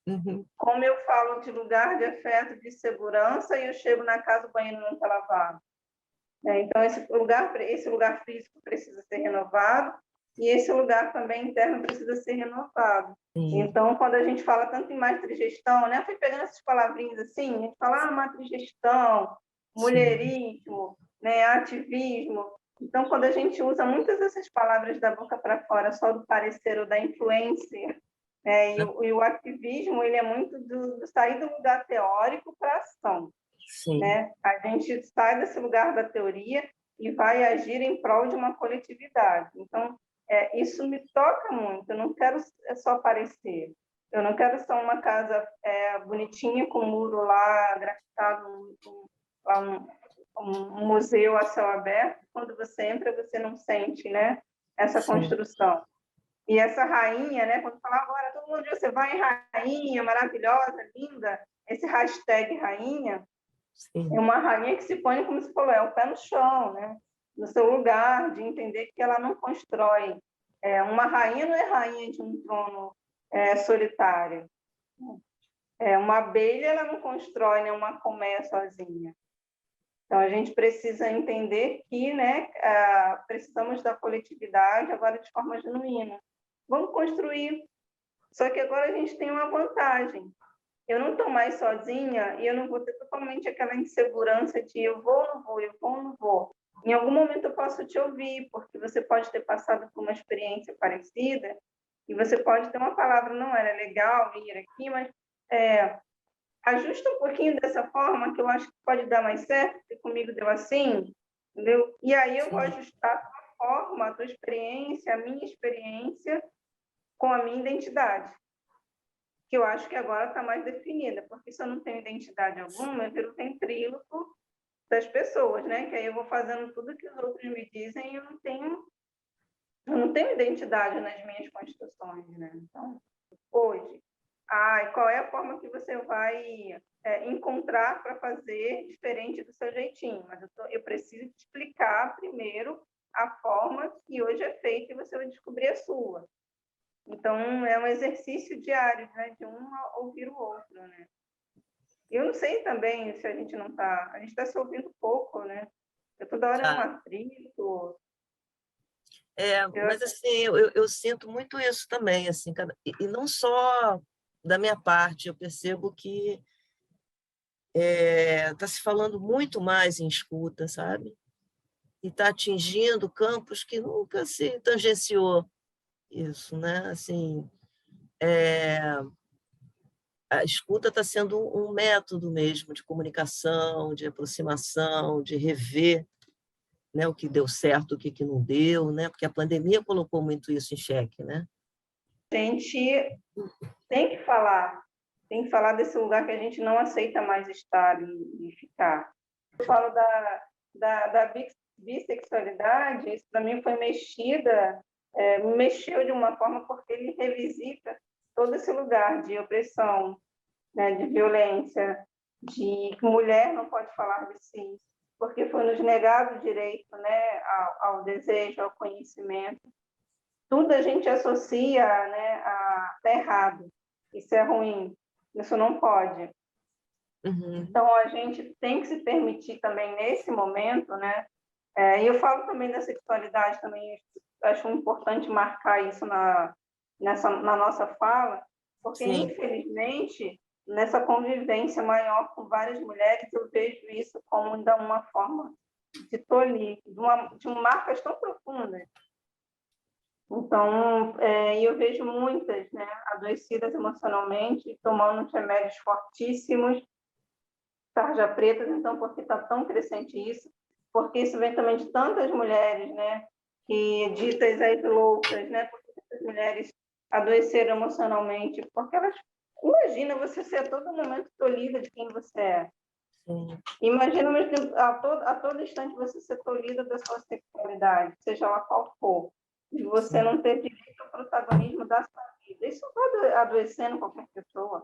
Uhum. Como eu falo de lugar de afeto, de segurança, e eu chego na casa, o banheiro não está lavado? Então, esse lugar físico precisa ser renovado, e esse lugar também interno precisa ser renovado. Sim. Então, quando a gente fala tanto em matrigestão, né, eu fui pegando essas palavrinhas assim, a gente fala matrigestão, mulherismo, né, ativismo. Então, quando a gente usa muitas dessas palavras da boca para fora, só do parecer ou da influência, e o ativismo, ele é muito do sair do lugar teórico para a ação. Sim. Né? A gente sai desse lugar da teoria e vai agir em prol de uma coletividade. Então, isso me toca muito. Eu não quero só aparecer. Eu não quero só uma casa bonitinha com um muro lá grafitado, um museu a céu aberto. Quando você entra, você não sente, né, essa construção. E essa rainha, né, quando fala agora, todo mundo diz, você vai rainha, maravilhosa, linda, esse hashtag rainha, Sim. é uma rainha que se põe, como se falou, o pé no chão, né? No seu lugar, de entender que ela não constrói. Uma rainha não é rainha de um trono solitário. Uma abelha ela não constrói, né, uma colmeia sozinha. Então, a gente precisa entender que, né, precisamos da coletividade agora de forma genuína. Vamos construir. Só que agora a gente tem uma vantagem. Eu não estou mais sozinha e eu não vou ter totalmente aquela insegurança de eu vou ou não vou, eu vou ou não vou. Em algum momento eu posso te ouvir, porque você pode ter passado por uma experiência parecida e você pode ter uma palavra, não era legal ir aqui, mas ajusta um pouquinho dessa forma que eu acho que pode dar mais certo, porque comigo deu assim, entendeu? E aí eu vou ajustar a tua forma, a tua experiência, a minha experiência com a minha identidade, que eu acho que agora está mais definida, porque se eu não tenho identidade alguma, eu viro ventríloco das pessoas, né? Que aí eu vou fazendo tudo que os outros me dizem e eu não tenho identidade nas minhas construções, né? Então, hoje, qual é a forma que você vai encontrar para fazer diferente do seu jeitinho? Mas eu preciso te explicar primeiro a forma que hoje é feita e você vai descobrir a sua. Então, é um exercício diário, né? De um ouvir o outro, né? Eu não sei também se a gente não está... A gente está se ouvindo pouco, né? Eu toda hora é um atrito. Mas assim, eu sinto muito isso também, assim, e não só da minha parte, eu percebo que está se falando muito mais em escuta, sabe? E está atingindo campos que nunca se tangenciou. isso, né? Assim, a escuta está sendo um método mesmo de comunicação, de aproximação, de rever, né, o que deu certo, o que não deu, né? Porque a pandemia colocou muito isso em xeque, né? A gente tem que falar desse lugar que a gente não aceita mais estar e ficar. Eu falo da bissexualidade, isso para mim foi me mexeu de uma forma porque ele revisita todo esse lugar de opressão, né, de violência, de que mulher não pode falar de si, porque foi nos negado o direito, né, ao desejo, ao conhecimento. Tudo a gente associa, né, a tá errado, isso é ruim, isso não pode. Uhum. Então, a gente tem que se permitir também nesse momento, né? E eu falo também da sexualidade, também acho importante marcar isso na nossa fala, porque, Sim. infelizmente, nessa convivência maior com várias mulheres, eu vejo isso como ainda uma forma de tolir, de marcas tão profundas. Então, eu vejo muitas, né, adoecidas emocionalmente, tomando remédios fortíssimos, tarja pretas, então, porque está tão crescente isso, porque isso vem também de tantas mulheres, né, que ditas aí loucas, né, porque essas mulheres adoeceram emocionalmente, porque elas, imagina você ser a todo momento tolhida de quem você é. Sim. Imagina a todo instante você ser tolhida da sua sexualidade, seja lá qual for, de você Sim. não ter direito ao protagonismo da sua vida. Isso vai adoecendo qualquer pessoa.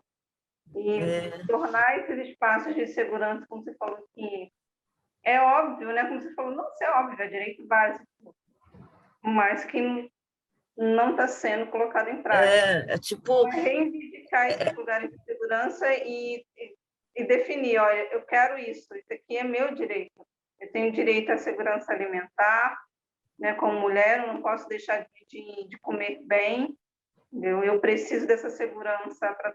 E tornar esses espaços de segurança, como você falou, que é óbvio, né? Como você falou, não é óbvio, é direito básico, mas que não está sendo colocado em prática. Tipo... reivindicar esses lugares de segurança e definir, olha, eu quero isso aqui é meu direito. Eu tenho direito à segurança alimentar, né? Como mulher, eu não posso deixar de comer bem, entendeu? Eu preciso dessa segurança para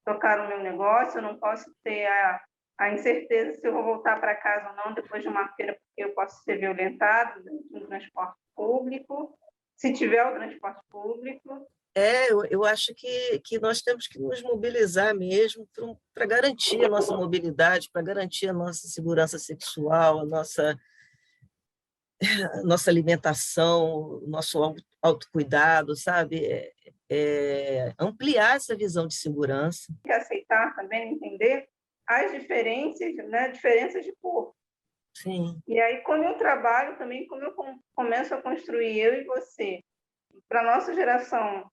tocar o meu negócio, eu não posso ter a incerteza se eu vou voltar para casa ou não depois de uma feira, porque eu posso ser violentado no transporte público, se tiver o transporte público. Eu acho que nós temos que nos mobilizar mesmo para garantir a nossa mobilidade, para garantir a nossa segurança sexual, a nossa alimentação, o nosso autocuidado, sabe? Ampliar essa visão de segurança. Tem que aceitar também, entender as diferenças, né? Diferenças de corpo. Sim. E aí, quando eu trabalho também, como eu começo a construir eu e você, para a nossa geração,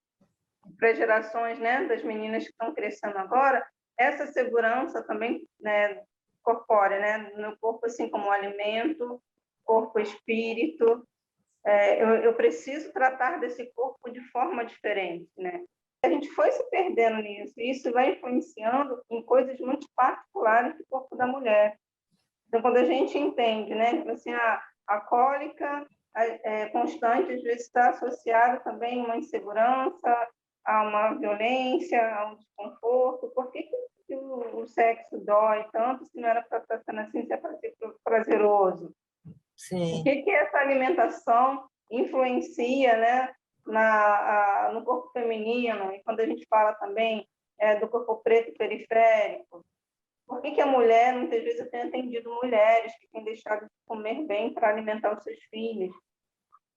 para as gerações, né, das meninas que estão crescendo agora, essa segurança também, né, corpórea, né, no corpo, assim como o alimento, corpo, espírito, eu preciso tratar desse corpo de forma diferente, né? A gente foi se perdendo nisso, e isso vai influenciando em coisas muito particulares do corpo da mulher. Então, quando a gente entende, né, que assim, a cólica constante, às vezes, está associada também a uma insegurança, a uma violência, a um desconforto. Por que o sexo dói tanto se não era para estar sendo assim, se é para ser prazeroso? Sim. O que essa alimentação influencia, né, no corpo feminino? E quando a gente fala também do corpo preto periférico, por que a mulher, muitas vezes, eu tenho atendido mulheres que têm deixado de comer bem para alimentar os seus filhos?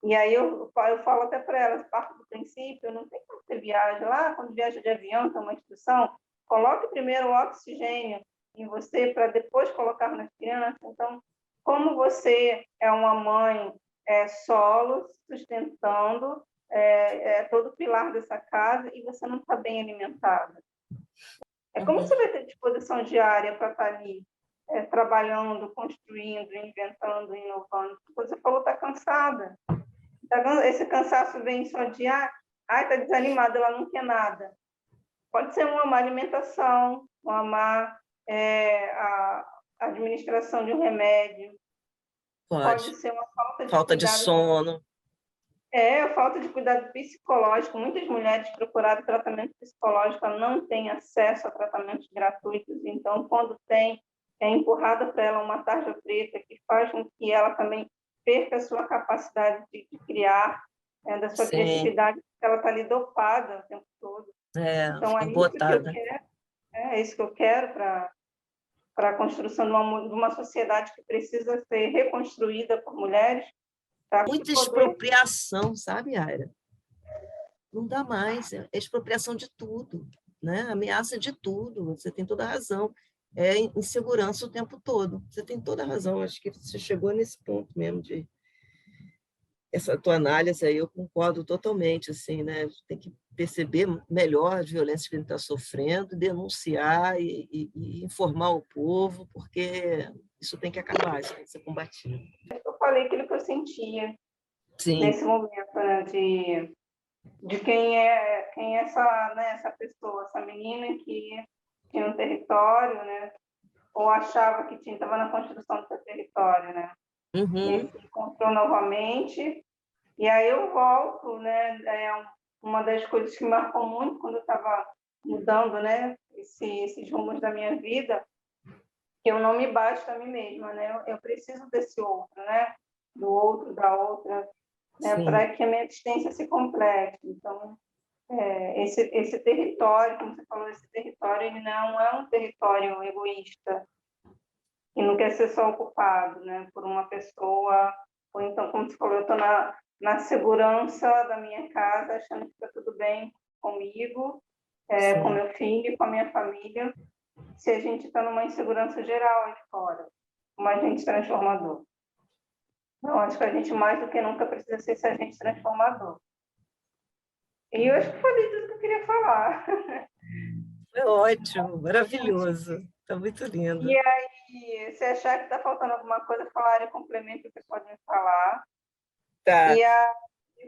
E aí eu falo até para elas, parto do princípio, não tem como você viaja lá, quando viaja de avião, tem uma instrução, coloque primeiro o oxigênio em você para depois colocar nas crianças. Então, como você é uma mãe solo, sustentando todo o pilar dessa casa e você não está bem alimentada? Como você vai ter disposição diária para estar ali trabalhando, construindo, inventando, inovando? Você falou está cansada. Esse cansaço vem só de está desanimada, ela não quer nada. Pode ser uma má alimentação, uma má a administração de um remédio. Pode ser uma falta de sono. Falta de cuidado psicológico. Muitas mulheres procuraram tratamento psicológico não têm acesso a tratamentos gratuitos. Então, quando tem, é empurrada para ela uma tarja preta que faz com que ela também perca a sua capacidade de criar. da sua sim, criatividade, porque ela está ali dopada o tempo todo. Então, é isso que eu embotada. quero, é isso que eu quero para a construção de uma sociedade que precisa ser reconstruída por mulheres, para Muita poder... expropriação, sabe, Aira? Não dá mais, é expropriação de tudo, né? Ameaça de tudo, você tem toda a razão. É insegurança o tempo todo. Você tem toda a razão, acho que você chegou nesse ponto mesmo de essa tua análise aí, eu concordo totalmente, assim, né? A gente tem que perceber melhor as violências que a gente está sofrendo, denunciar e informar o povo, porque isso tem que acabar, isso tem que ser combatido. Eu falei aquilo que eu sentia Sim, nesse momento, né, de quem é essa, né, essa pessoa, essa menina que tinha um território, né, ou achava que tinha, estava na construção do seu território, né, e aí uhum, se encontrou novamente, e aí eu volto, né, uma das coisas que me marcou muito quando eu estava mudando, né, esses rumos da minha vida, que eu não me basto a mim mesma, né, eu preciso desse outro, né, do outro, da outra, né, sim, para que a minha existência se complete. Então, esse território, como você falou, esse território ele não é um território egoísta e não quer ser só ocupado, né, por uma pessoa, ou então, como você falou, eu estou na segurança da minha casa, achando que está tudo bem comigo, com sim. meu filho, com a minha família, se a gente está numa insegurança geral aí fora, um agente transformador. Não, acho que a gente mais do que nunca precisa ser esse agente transformador. E eu acho que falei tudo que eu queria falar. É ótimo, maravilhoso, está muito lindo. E aí, se achar que está faltando alguma coisa, falar complemento, você pode me falar. Tá, E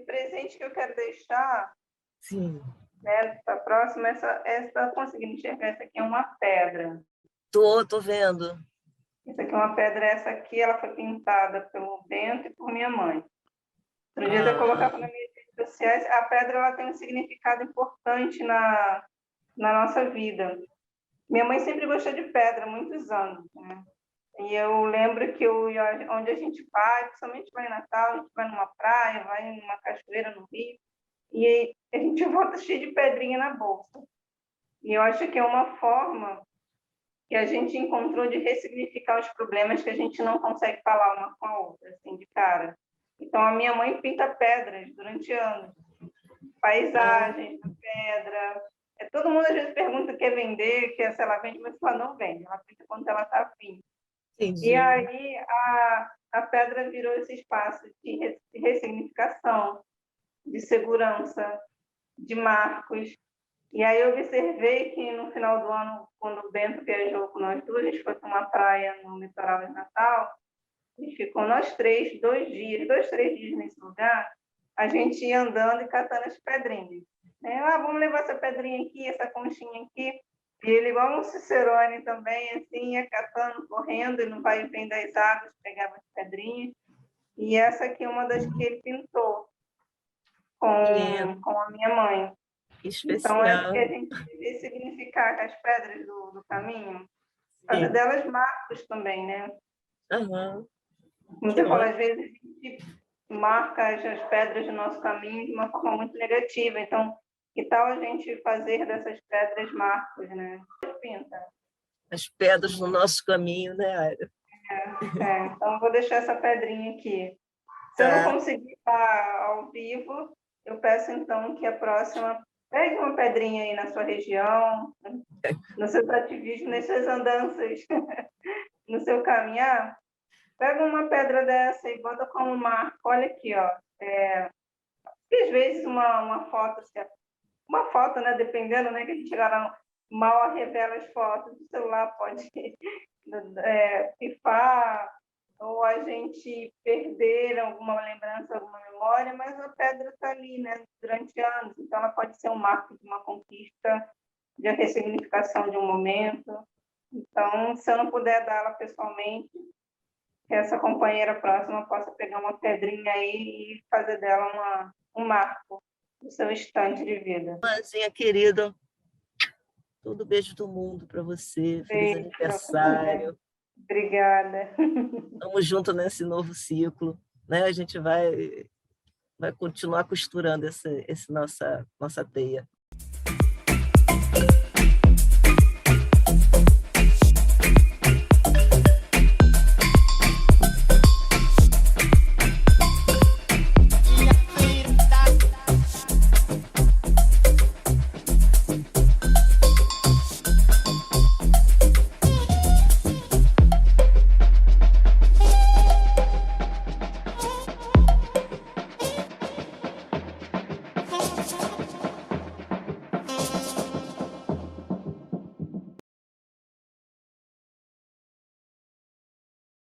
o presente que eu quero deixar, sim. né, para a próxima, essa conseguindo enxergar, essa aqui é uma pedra. Tô vendo. Essa aqui é uma pedra, essa aqui ela foi pintada pelo Bento e por minha mãe. Outro dia eu Ah, colocava nas minhas redes sociais, a pedra ela tem um significado importante na nossa vida. Minha mãe sempre gostou de pedra, há muitos anos, né? E eu lembro que onde a gente vai, principalmente vai em Natal, a gente vai numa praia, vai numa cachoeira no Rio, e a gente volta cheio de pedrinha na bolsa. E eu acho que é uma forma que a gente encontrou de ressignificar os problemas que a gente não consegue falar uma com a outra, assim, de cara. Então, a minha mãe pinta pedras durante anos, ah, paisagens na pedra. Todo mundo às vezes pergunta quer vender, quer, se ela vende, mas ela não vende, ela pinta quando ela está afim. E entendi. aí a pedra virou esse espaço de ressignificação, de segurança, de marcos. E aí eu observei que no final do ano, quando o Bento viajou com nós duas, a gente foi para uma praia no litoral de Natal, a gente ficou nós três, 2 dias, 2, 3 dias nesse lugar, a gente ia andando e catando as pedrinhas. Vamos levar essa pedrinha aqui, essa conchinha aqui. E ele, igual um Cicerone também, assim, ia catando, correndo, e no vai e vem das águas, pegava as pedrinhas. E essa aqui é uma das que ele pintou Que lindo, com a minha mãe. que Então, acho que a especial. gente deve significar as pedras do caminho, fazer Sim. delas marcos também, né? Aham, Como que você falou, ótimo. às vezes a gente marca as pedras do nosso caminho de uma forma muito negativa. Então, que tal a gente fazer dessas pedras marcos, né? Pinta. As pedras no nosso caminho, né, Aira? Então, vou deixar essa pedrinha aqui. Se eu não Tá. conseguir estar ao vivo, eu peço então que a próxima pegue uma pedrinha aí na sua região, nos seus ativismos, nas suas andanças, no seu caminhar. Pega uma pedra dessa e bota como marco. Olha aqui, ó. Às vezes uma foto, uma foto, né? Dependendo, né? Que a gente agora mal revela as fotos, o celular pode pifar, ou a gente perder alguma lembrança, alguma memória, mas a pedra está ali, né? Durante anos. Então, ela pode ser um marco de uma conquista, de ressignificação de um momento. Então, se eu não puder dar ela pessoalmente, que essa companheira próxima possa pegar uma pedrinha aí e fazer dela um marco do seu instante de vida. Irmãzinha querida, todo beijo do mundo para você. Feliz Beijo para você também. aniversário. Obrigada. Estamos juntos nesse novo ciclo, né? A gente vai vai continuar costurando esse nossa teia.